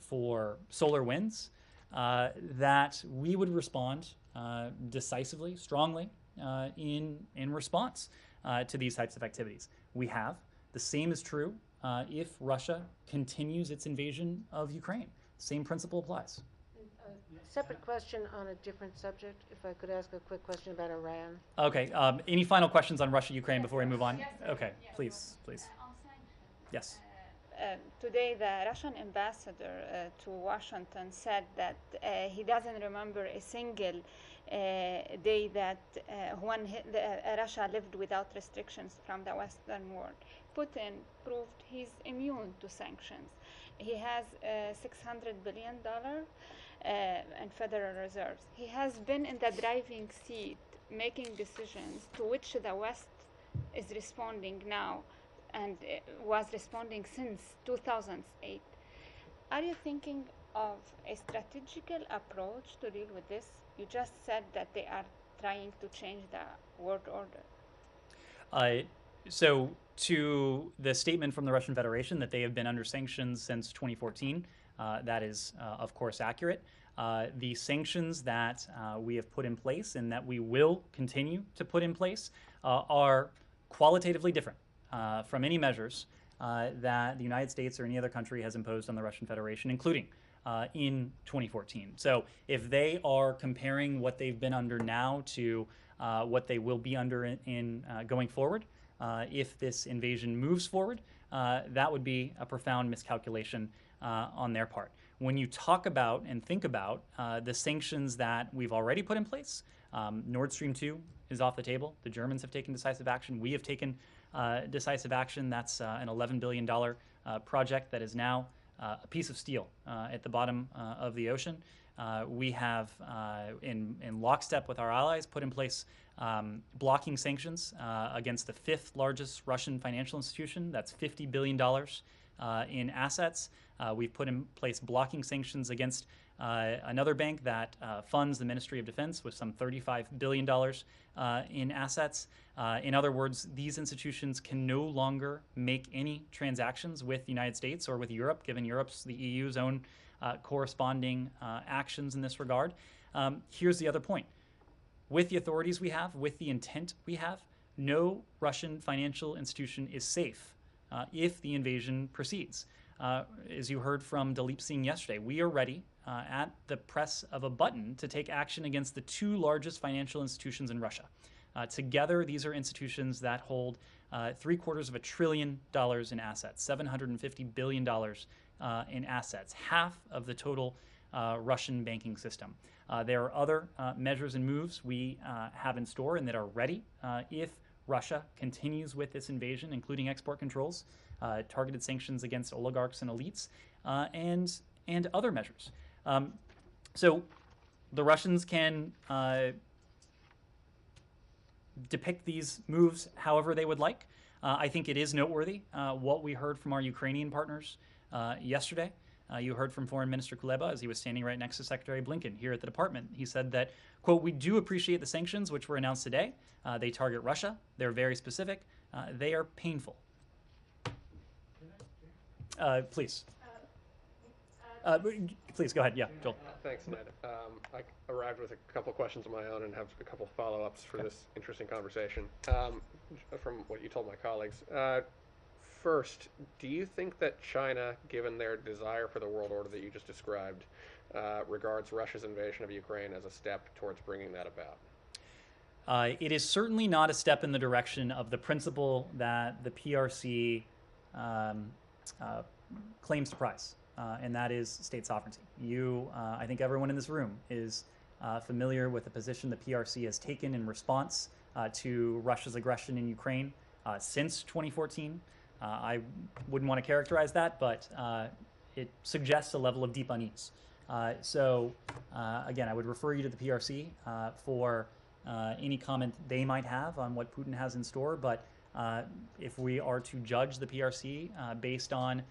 for solar winds, that we would respond decisively, strongly in response to these types of activities. We have. The same is true if Russia continues its invasion of Ukraine. Same principle applies. Separate question on a different subject, if I could ask a quick question about Iran. Okay. Any final questions on Russia, Ukraine before we move on? Okay. Please. Yes. Today, the Russian ambassador to Washington said that he doesn't remember a single day that when Russia lived without restrictions from the Western world. Putin proved he's immune to sanctions. He has $600 billion in Federal Reserves. He has been in the driving seat making decisions to which the West is responding now and was responding since 2008. Are you thinking of a strategical approach to deal with this? You just said that they are trying to change the world order. So to the statement from the Russian Federation that they have been under sanctions since 2014, that is, of course, accurate. The sanctions that we have put in place and that we will continue to put in place are qualitatively different from any measures that the United States or any other country has imposed on the Russian Federation, including in 2014. So if they are comparing what they've been under now to what they will be under in going forward, if this invasion moves forward, that would be a profound miscalculation on their part. When you talk about and think about the sanctions that we've already put in place, Nord Stream 2 is off the table. The Germans have taken decisive action. We have taken decisive action. That's an $11 billion project that is now a piece of steel at the bottom of the ocean. We have, in lockstep with our allies, put in place blocking sanctions against the fifth largest Russian financial institution. That's $50 billion in assets. We've put in place blocking sanctions against another bank that funds the Ministry of Defense with some $35 billion in assets. In other words, these institutions can no longer make any transactions with the United States or with Europe, given the EU's own corresponding actions in this regard. Here's the other point. With the authorities we have, with the intent we have, no Russian financial institution is safe if the invasion proceeds. As you heard from Dalip Singh yesterday, we are ready at the press of a button to take action against the two largest financial institutions in Russia. Together, these are institutions that hold $750 billion in assets, $750 billion in assets, half of the total Russian banking system. There are other measures and moves we have in store and that are ready if Russia continues with this invasion, including export controls, targeted sanctions against oligarchs and elites, and other measures. So the Russians can depict these moves however they would like. I think it is noteworthy what we heard from our Ukrainian partners yesterday. You heard from Foreign Minister Kuleba as he was standing right next to Secretary Blinken here at the department. He said that, quote, "We do appreciate the sanctions which were announced today. They target Russia. They're very specific. They are painful." Please. Please go ahead. Yeah, Joel. Thanks, Ned. I arrived with a couple questions of my own and have a couple follow-ups for this interesting conversation from what you told my colleagues. First, do you think that China, given their desire for the world order that you just described, regards Russia's invasion of Ukraine as a step towards bringing that about? It is certainly not a step in the direction of the principle that the PRC claims to prize, and that is state sovereignty. I think everyone in this room is familiar with the position the PRC has taken in response to Russia's aggression in Ukraine since 2014. I wouldn't want to characterize that, but it suggests a level of deep unease. So again, I would refer you to the PRC for any comment they might have on what Putin has in store. But if we are to judge the PRC based on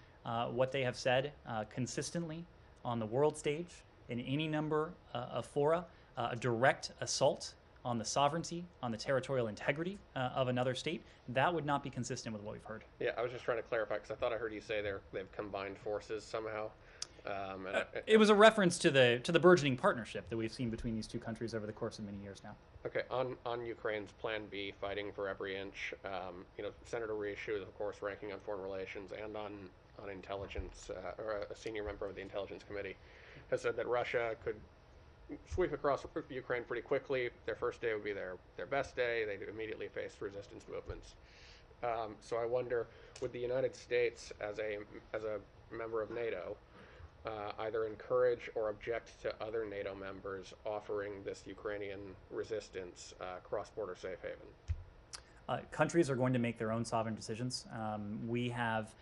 what they have said consistently on the world stage in any number of fora, a direct assault on the sovereignty, on the territorial integrity of another state, that would not be consistent with what we've heard. Yeah, I was just trying to clarify because I thought I heard you say they've combined forces somehow. It was a reference to the burgeoning partnership that we've seen between these two countries over the course of many years now. Okay, on Ukraine's Plan B, fighting for every inch, Senator Risch, of course, ranking on foreign relations and on intelligence, or a senior member of the Intelligence Committee, has said that Russia could sweep across Ukraine pretty quickly. Their first day would be their best day. They'd immediately face resistance movements. So I wonder, would the United States, as a member of NATO, either encourage or object to other NATO members offering this Ukrainian resistance cross-border safe haven? Countries are going to make their own sovereign decisions. We have,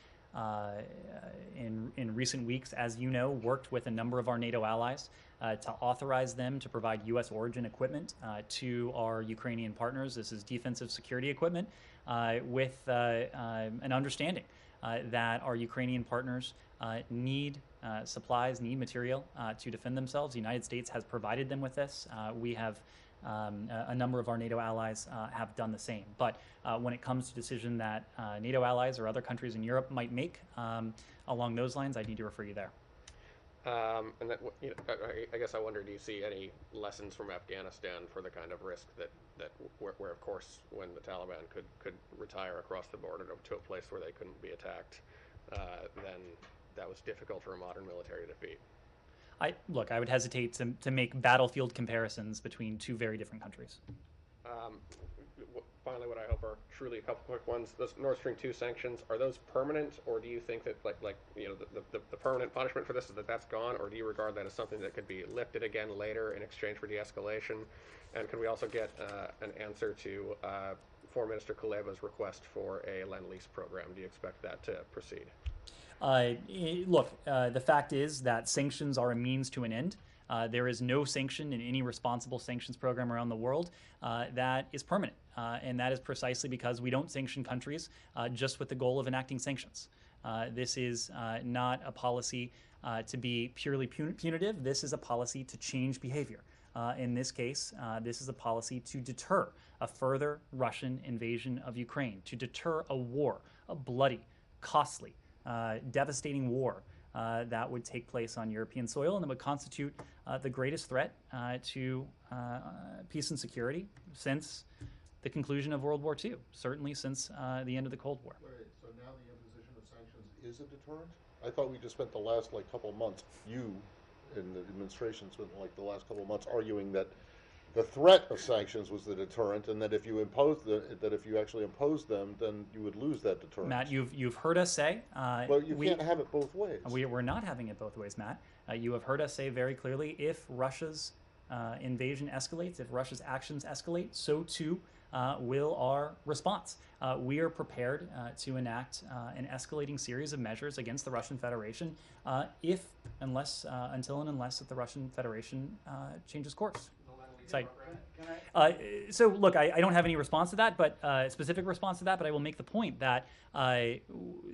in recent weeks, as you know, worked with a number of our NATO allies to authorize them to provide U.S. origin equipment to our Ukrainian partners. This is defensive security equipment with an understanding that our Ukrainian partners need supplies, need material to defend themselves. The United States has provided them with this. We have a number of our NATO allies have done the same. But when it comes to decision that NATO allies or other countries in Europe might make along those lines, I need to refer you there. And that, I guess I wonder, do you see any lessons from Afghanistan for the kind of risk that where of course, when the Taliban could retire across the border to a place where they couldn't be attacked, then that was difficult for a modern military to defeat? I would hesitate to make battlefield comparisons between two very different countries. Finally, what I hope are truly a couple quick ones. Those Nord Stream 2 sanctions, are those permanent, or do you think that the permanent punishment for this is that's gone, or do you regard that as something that could be lifted again later in exchange for de-escalation? And could we also get an answer to Foreign Minister Kuleba's request for a Lend-Lease program? Do you expect that to proceed? Look, the fact is that sanctions are a means to an end. There is no sanction in any responsible sanctions program around the world that is permanent. And that is precisely because we don't sanction countries just with the goal of enacting sanctions. This is not a policy to be purely punitive. This is a policy to change behavior. In this case, this is a policy to deter a further Russian invasion of Ukraine, to deter a war, a bloody, costly, devastating war that would take place on European soil and that would constitute the greatest threat to peace and security since the conclusion of World War II, certainly since the end of the Cold War. Right, so now the imposition of sanctions is a deterrent? I thought we just spent the last couple of months, you and the administration spent the last couple of months arguing that the threat of sanctions was the deterrent, and that if you actually imposed them, then you would lose that deterrent. Matt, you've heard us say. Well, you can't have it both ways. We're not having it both ways, Matt. You have heard us say very clearly: if Russia's invasion escalates, if Russia's actions escalate, so too will our response. We are prepared to enact an escalating series of measures against the Russian Federation, until and unless the Russian Federation changes course. So look, I don't have any response to that, but specific response to that. But I will make the point that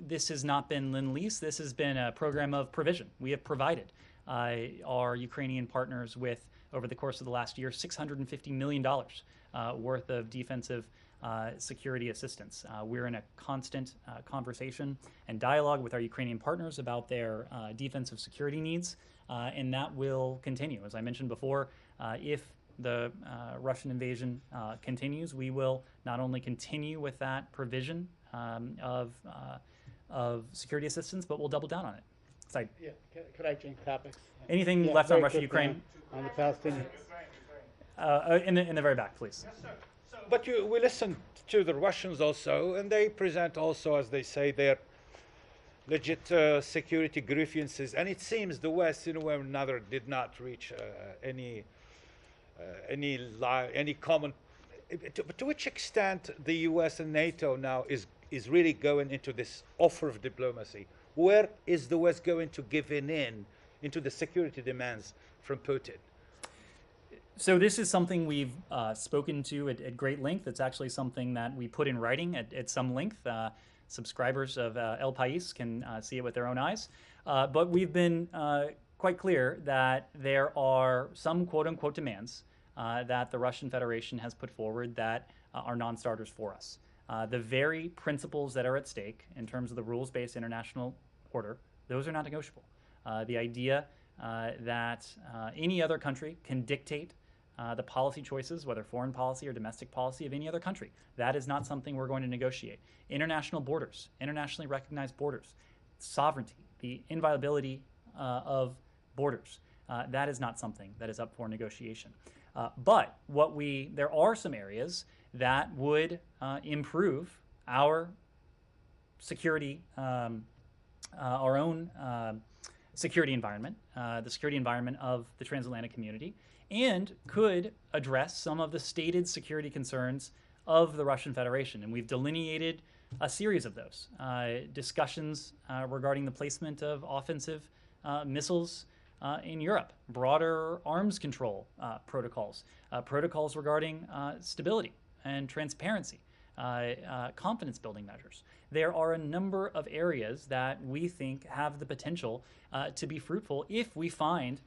this has not been Lend-Lease. This has been a program of provision. We have provided our Ukrainian partners with, over the course of the last year, $650 million worth of defensive security assistance. We're in a constant conversation and dialogue with our Ukrainian partners about their defensive security needs, and that will continue. As I mentioned before, if the Russian invasion continues, we will not only continue with that provision of security assistance, but we'll double down on it. So, Yeah, could I change topics? anything Yeah, left on very Russia, quickly Ukraine? on the Palestinian. In the very back, please. But we listened to the Russians also, and they present also, as they say, their legit security grievances. And it seems the West, in a way or another, did not reach any common. To which extent the U.S. and NATO now is really going into this offer of diplomacy? Where is the West going to give in into the security demands from Putin? So this is something we've spoken to at great length. It's actually something that we put in writing at some length. Subscribers of El País can see it with their own eyes. But we've been quite clear that there are some quote-unquote demands that the Russian Federation has put forward that are non-starters for us. The very principles that are at stake in terms of the rules-based international order, those are not negotiable. The idea that any other country can dictate the policy choices, whether foreign policy or domestic policy of any other country, that is not something we're going to negotiate. International borders, internationally recognized borders, sovereignty, the inviolability of borders, that is not something that is up for negotiation. But there are some areas that would improve our security, our own security environment, the security environment of the transatlantic community, and could address some of the stated security concerns of the Russian Federation. And we've delineated a series of those. Discussions regarding the placement of offensive missiles in Europe, broader arms control protocols, protocols regarding stability and transparency, confidence building measures. There are a number of areas that we think have the potential to be fruitful if we find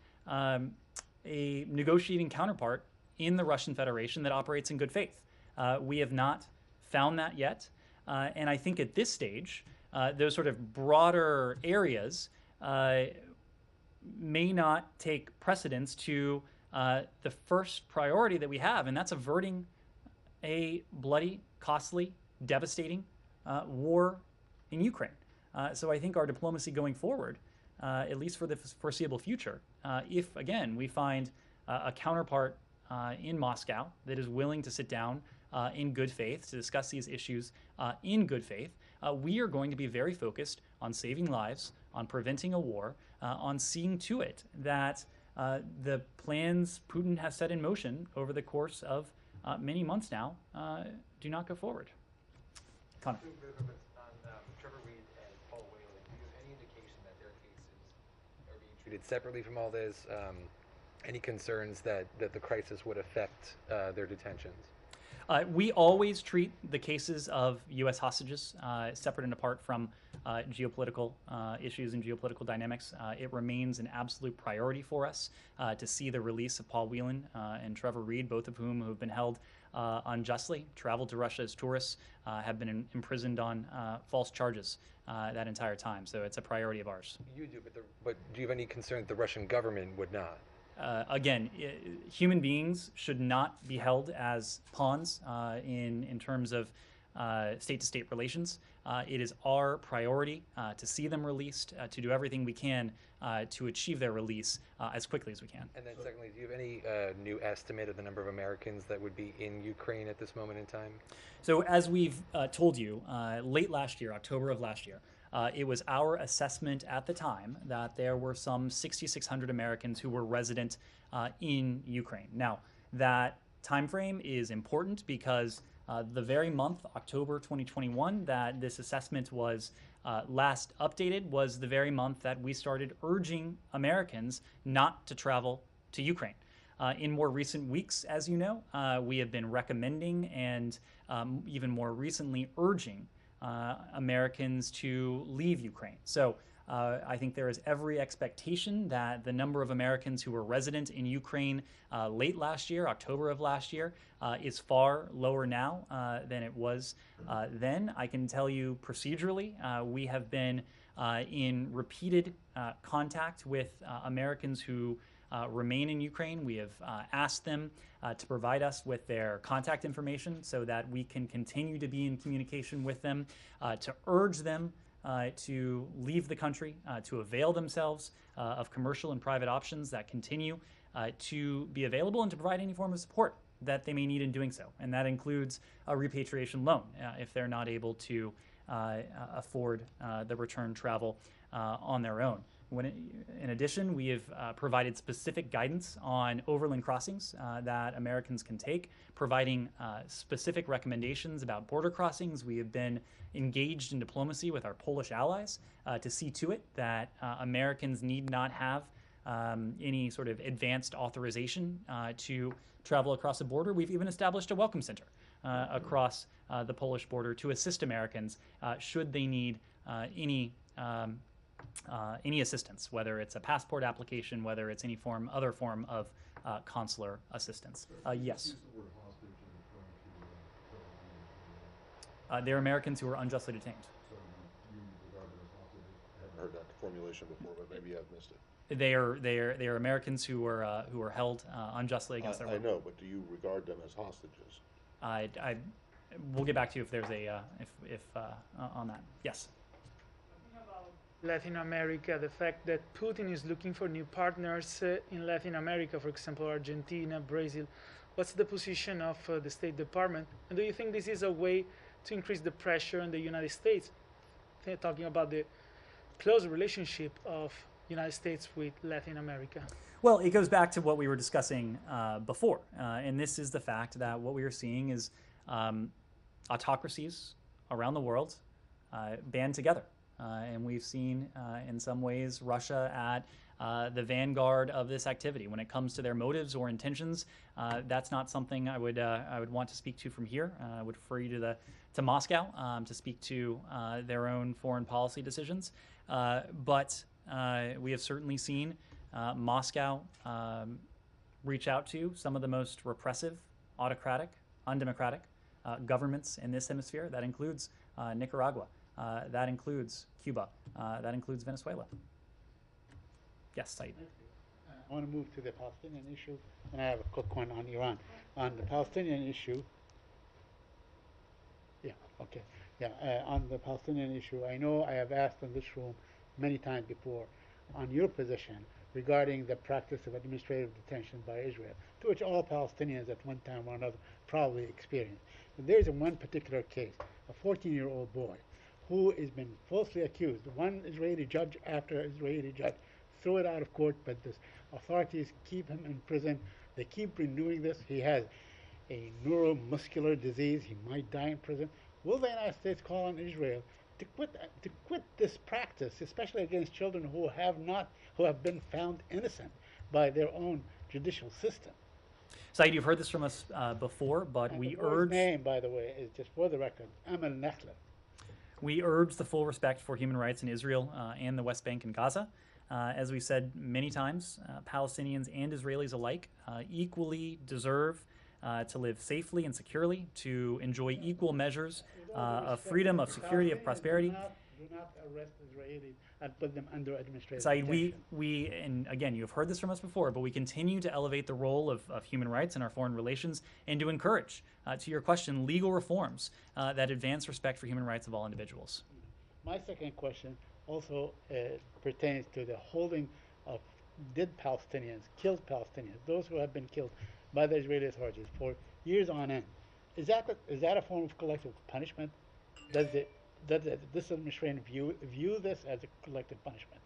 a negotiating counterpart in the Russian Federation that operates in good faith. We have not found that yet. And I think at this stage, those sort of broader areas may not take precedence to the first priority that we have, and that's averting a bloody, costly, devastating war in Ukraine. So I think our diplomacy going forward, at least for the foreseeable future, if, again, we find a counterpart in Moscow that is willing to sit down in good faith to discuss these issues in good faith, we are going to be very focused on saving lives, on preventing a war, on seeing to it that the plans Putin has set in motion over the course of many months now do not go forward. Connor. Trevor Reed and Paul Whelan, do you have any indication that their cases are being treated separately from all this? Any concerns that the crisis would affect their detentions? We always treat the cases of U.S. hostages separate and apart from geopolitical issues and geopolitical dynamics. It remains an absolute priority for us to see the release of Paul Whelan and Trevor Reed, both of whom have been held unjustly, traveled to Russia as tourists, have been imprisoned on false charges that entire time. So it's a priority of ours. You do, but do you have any concern that the Russian government would not? Again, human beings should not be held as pawns in terms of state-to-state relations. It is our priority to see them released, to do everything we can to achieve their release as quickly as we can. And then secondly, do you have any new estimate of the number of Americans that would be in Ukraine at this moment in time? So as we've told you, late last year, October of last year, it was our assessment at the time that there were some 6,600 Americans who were resident in Ukraine. Now, that time frame is important because the very month, October 2021, that this assessment was last updated was the very month that we started urging Americans not to travel to Ukraine. In more recent weeks, as you know, we have been recommending and even more recently urging Americans to leave Ukraine. So I think there is every expectation that the number of Americans who were resident in Ukraine late last year, October of last year, is far lower now than it was then. I can tell you procedurally, we have been in repeated contact with Americans who remain in Ukraine. We have asked them to provide us with their contact information so that we can continue to be in communication with them, to urge them to leave the country, to avail themselves of commercial and private options that continue to be available, and to provide any form of support that they may need in doing so. And that includes a repatriation loan if they're not able to afford the return travel on their own. In addition, we have provided specific guidance on overland crossings that Americans can take, providing specific recommendations about border crossings. We have been engaged in diplomacy with our Polish allies to see to it that Americans need not have any sort of advanced authorization to travel across the border. We've even established a welcome center across the Polish border to assist Americans should they need any assistance, whether it's a passport application, whether it's any other form of consular assistance. Yes. They're Americans who are unjustly detained. I haven't heard that formulation before, but maybe I've missed it. They are Americans who are held unjustly against their will. I know, but do you regard them as hostages? We'll get back to you if there's a on that. Yes. Latin America, the fact that Putin is looking for new partners in Latin America, for example, Argentina, Brazil. What's the position of the State Department? And do you think this is a way to increase the pressure on the United States? They're talking about the close relationship of United States with Latin America. Well, it goes back to what we were discussing before, and this is the fact that what we are seeing is autocracies around the world band together. And we've seen, in some ways, Russia at the vanguard of this activity. When it comes to their motives or intentions, that's not something I would want to speak to from here. I would refer you to Moscow to speak to their own foreign policy decisions. But we have certainly seen Moscow reach out to some of the most repressive, autocratic, undemocratic governments in this hemisphere. That includes Nicaragua. That includes Cuba. That includes Venezuela. Yes, Said. I want to move to the Palestinian issue, and I have a quick one on Iran. On the Palestinian issue, on the Palestinian issue, I know I have asked in this room many times before on your position regarding the practice of administrative detention by Israel, to which all Palestinians at one time or another probably experienced. But there's one particular case, a 14-year-old boy who has been falsely accused. One Israeli judge after Israeli judge threw it out of court, but the authorities keep him in prison. They keep renewing this. He has a neuromuscular disease. He might die in prison. Will the United States call on Israel to quit this practice, especially against children who have been found innocent by their own judicial system? Said, you've heard this from us before, but and we the urge. name, by the way, is just for the record, Amal Nakhla. We urge the full respect for human rights in Israel and the West Bank and Gaza. As we've said many times, Palestinians and Israelis alike equally deserve to live safely and securely, to enjoy equal measures of freedom, of security, of prosperity. Do not arrest Israelis and put them under administrative Said, detention. and again, you've heard this from us before, but we continue to elevate the role of human rights in our foreign relations and to encourage, to your question, legal reforms that advance respect for human rights of all individuals. My second question also pertains to the holding of dead Palestinians, killed Palestinians, those who have been killed by the Israeli authorities for years on end. Is that a form of collective punishment? Does this administration view this as a collective punishment?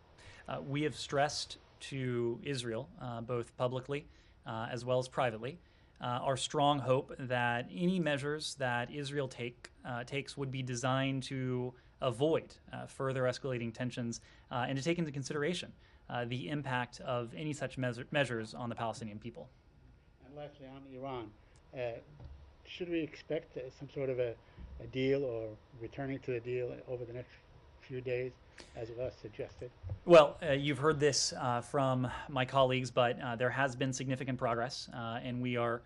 We have stressed to Israel, both publicly as well as privately, our strong hope that any measures that Israel takes would be designed to avoid further escalating tensions and to take into consideration the impact of any such measures on the Palestinian people. And lastly, on Iran, should we expect some sort of a deal or returning to the deal over the next few days as was suggested? Well, you've heard this from my colleagues, but there has been significant progress, and we are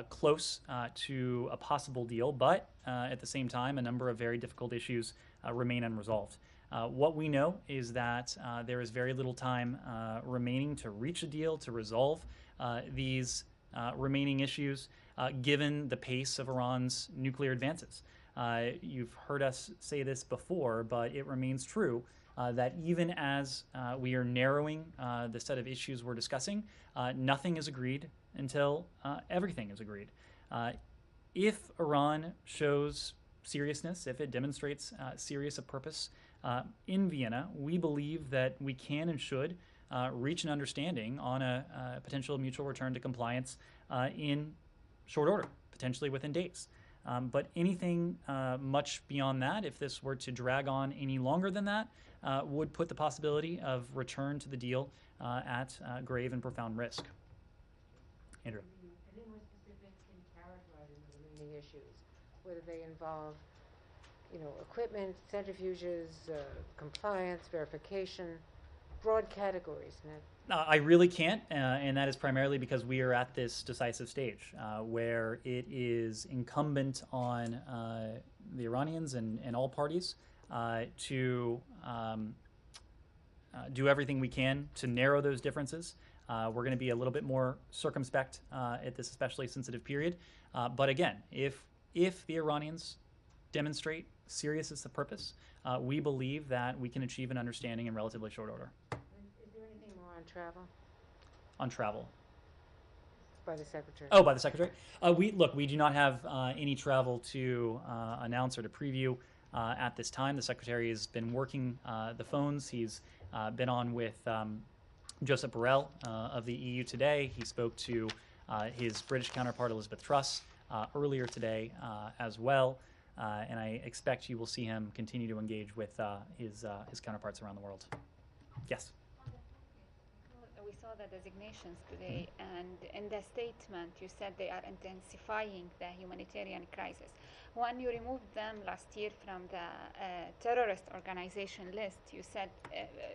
close to a possible deal, but at the same time, a number of very difficult issues remain unresolved. What we know is that there is very little time remaining to reach a deal, to resolve these remaining issues, given the pace of Iran's nuclear advances. You've heard us say this before, but it remains true that even as we are narrowing the set of issues we're discussing, nothing is agreed until everything is agreed. If Iran shows seriousness, if it demonstrates serious of purpose in Vienna, we believe that we can and should reach an understanding on a potential mutual return to compliance in short order, potentially within days. But anything much beyond that, if this were to drag on any longer than that, would put the possibility of return to the deal at grave and profound risk. Andrew. Any more specifics in characterizing the remaining issues, whether they involve, equipment, centrifuges, compliance, verification, broad categories, Ned? I really can't, and that is primarily because we are at this decisive stage where it is incumbent on the Iranians and all parties to do everything we can to narrow those differences. We're going to be a little bit more circumspect at this especially sensitive period. But again, if the Iranians demonstrate seriousness of purpose, we believe that we can achieve an understanding in relatively short order. Is there anything more on travel? On travel. By the Secretary. Oh, by the Secretary? We do not have any travel to announce or to preview at this time. The Secretary has been working the phones. He's been on with Joseph Borrell of the EU today. He spoke to his British counterpart, Elizabeth Truss, earlier today as well. And I expect you will see him continue to engage with his counterparts around the world. Yes? We saw the designations today, and in the statement you said they are intensifying the humanitarian crisis. When you removed them last year from the terrorist organization list, you said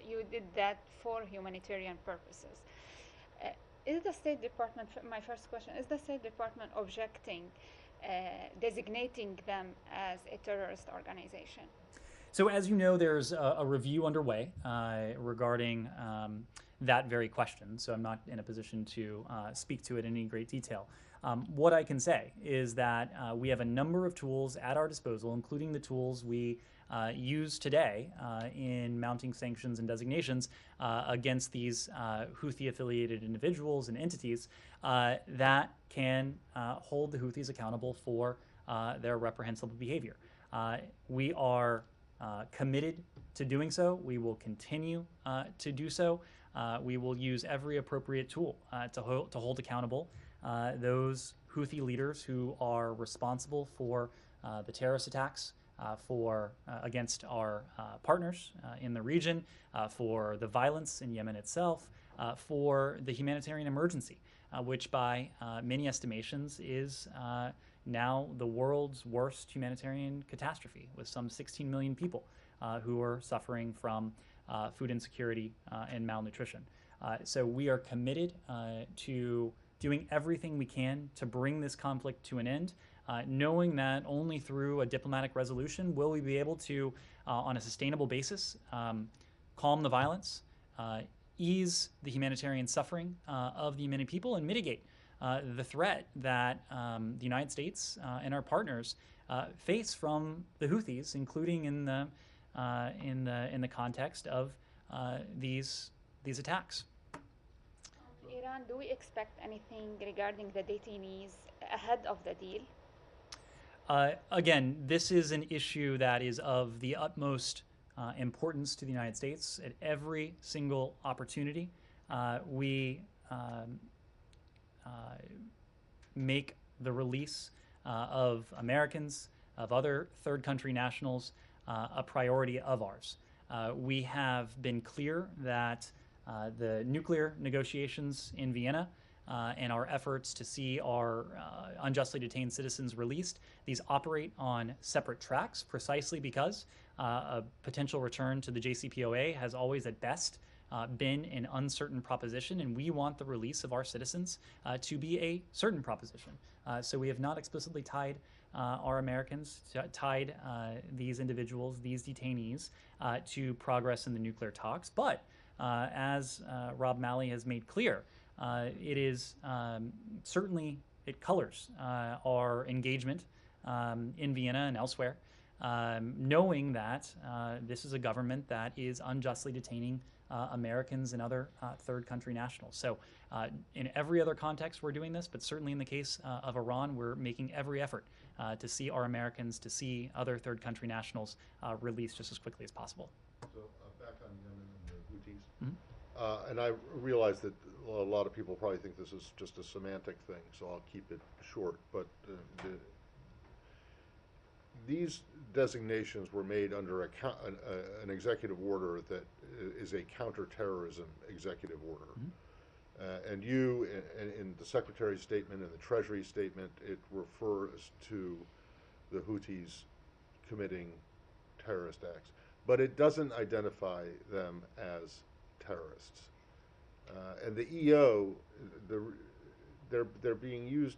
you did that for humanitarian purposes. Is the State Department, my first question, is the State Department objecting designating them as a terrorist organization? So as you know, there's a review underway regarding that very question, so I'm not in a position to speak to it in any great detail. What I can say is that we have a number of tools at our disposal, including the tools we use today in mounting sanctions and designations against these Houthi-affiliated individuals and entities that can hold the Houthis accountable for their reprehensible behavior. We are committed to doing so. We will continue to do so. We will use every appropriate tool to hold accountable those Houthi leaders who are responsible for the terrorist attacks against our partners in the region, for the violence in Yemen itself, for the humanitarian emergency, which by many estimations is now the world's worst humanitarian catastrophe, with some 16 million people who are suffering from food insecurity and malnutrition. So we are committed to doing everything we can to bring this conflict to an end, knowing that only through a diplomatic resolution will we be able to, on a sustainable basis, calm the violence, ease the humanitarian suffering of the Yemeni people, and mitigate the threat that the United States and our partners face from the Houthis, including in the context of these attacks. Iran, do we expect anything regarding the detainees ahead of the deal? Again, this is an issue that is of the utmost importance to the United States. At every single opportunity, we make the release of Americans, of other third country nationals, a priority of ours. We have been clear that the nuclear negotiations in Vienna and our efforts to see our unjustly detained citizens released, these operate on separate tracks precisely because a potential return to the JCPOA has always, at best, been an uncertain proposition, and we want the release of our citizens to be a certain proposition. So we have not explicitly tied our Americans, tied these individuals, these detainees, to progress in the nuclear talks. But as Rob Malley has made clear, it is certainly, it colors our engagement in Vienna and elsewhere, knowing that this is a government that is unjustly detaining Americans and other third country nationals. So in every other context we're doing this, but certainly in the case of Iran, we're making every effort to see our Americans, to see other third country nationals released just as quickly as possible. So back on Yemen and the Houthis. And I realize that a lot of people probably think this is just a semantic thing, so I'll keep it short. But these designations were made under an executive order that is a counterterrorism executive order. And you, in the Secretary's statement and the Treasury statement, it refers to the Houthis committing terrorist acts. But it doesn't identify them as terrorists. And the EO, they're being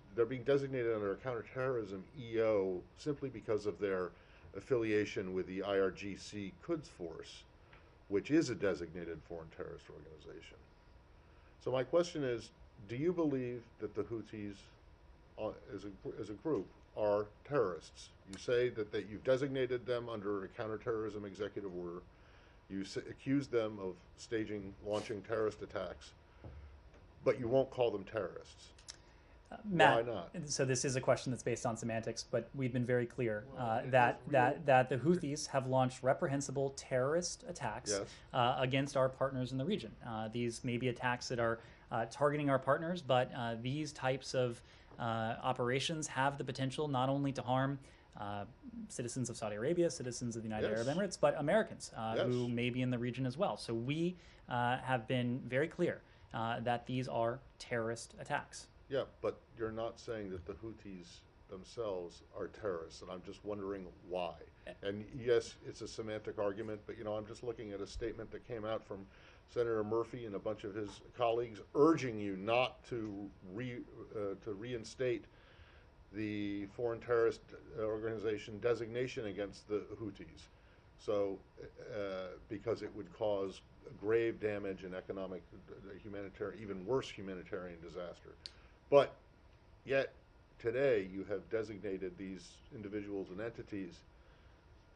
designated under a counterterrorism EO simply because of their affiliation with the IRGC Quds Force, which is a designated foreign terrorist organization. So my question is, do you believe that the Houthis, as a group, are terrorists? You say that you've designated them under a counterterrorism executive order. You accuse them of launching terrorist attacks, but you won't call them terrorists. Matt, why not? So this is a question that's based on semantics, but we've been very clear that the Houthis have launched reprehensible terrorist attacks against our partners in the region. These may be attacks that are targeting our partners, but these types of operations have the potential not only to harm citizens of Saudi Arabia, citizens of the United Arab Emirates, but Americans who may be in the region as well. So we have been very clear that these are terrorist attacks. Yeah, but you're not saying that the Houthis themselves are terrorists, and I'm just wondering why. And yes, it's a semantic argument, but I'm just looking at a statement that came out from Senator Murphy and a bunch of his colleagues urging you not to reinstate the foreign terrorist organization designation against the Houthis. So, because it would cause grave damage and economic, humanitarian, even worse humanitarian disaster. But yet, today, you have designated these individuals and entities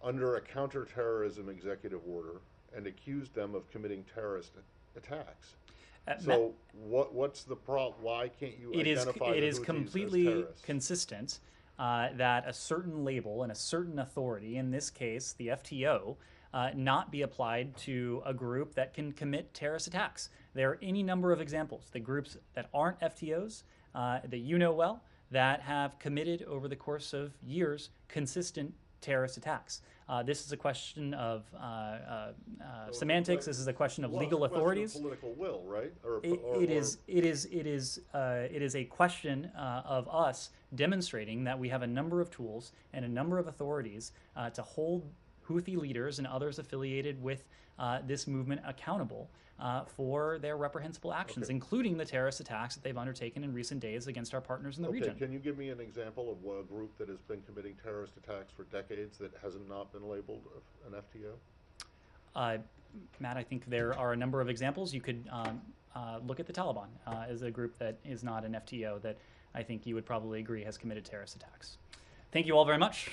under a counterterrorism executive order and accused them of committing terrorist attacks. So what's the problem? Why can't you identify the Houthis as terrorists? It is completely consistent that a certain label and a certain authority, in this case the FTO, not be applied to a group that can commit terrorist attacks. There are any number of examples. The groups that aren't FTOs, that you know well, that have committed over the course of years consistent terrorist attacks. This is a question of semantics. This is a question of legal authorities. Political will, right? It is a question of us demonstrating that we have a number of tools and a number of authorities to hold Houthi leaders and others affiliated with this movement accountable for their reprehensible actions, including the terrorist attacks that they've undertaken in recent days against our partners in the region. Can you give me an example of a group that has been committing terrorist attacks for decades that has not been labeled an FTO? Matt, I think there are a number of examples. You could look at the Taliban as a group that is not an FTO that I think you would probably agree has committed terrorist attacks. Thank you all very much.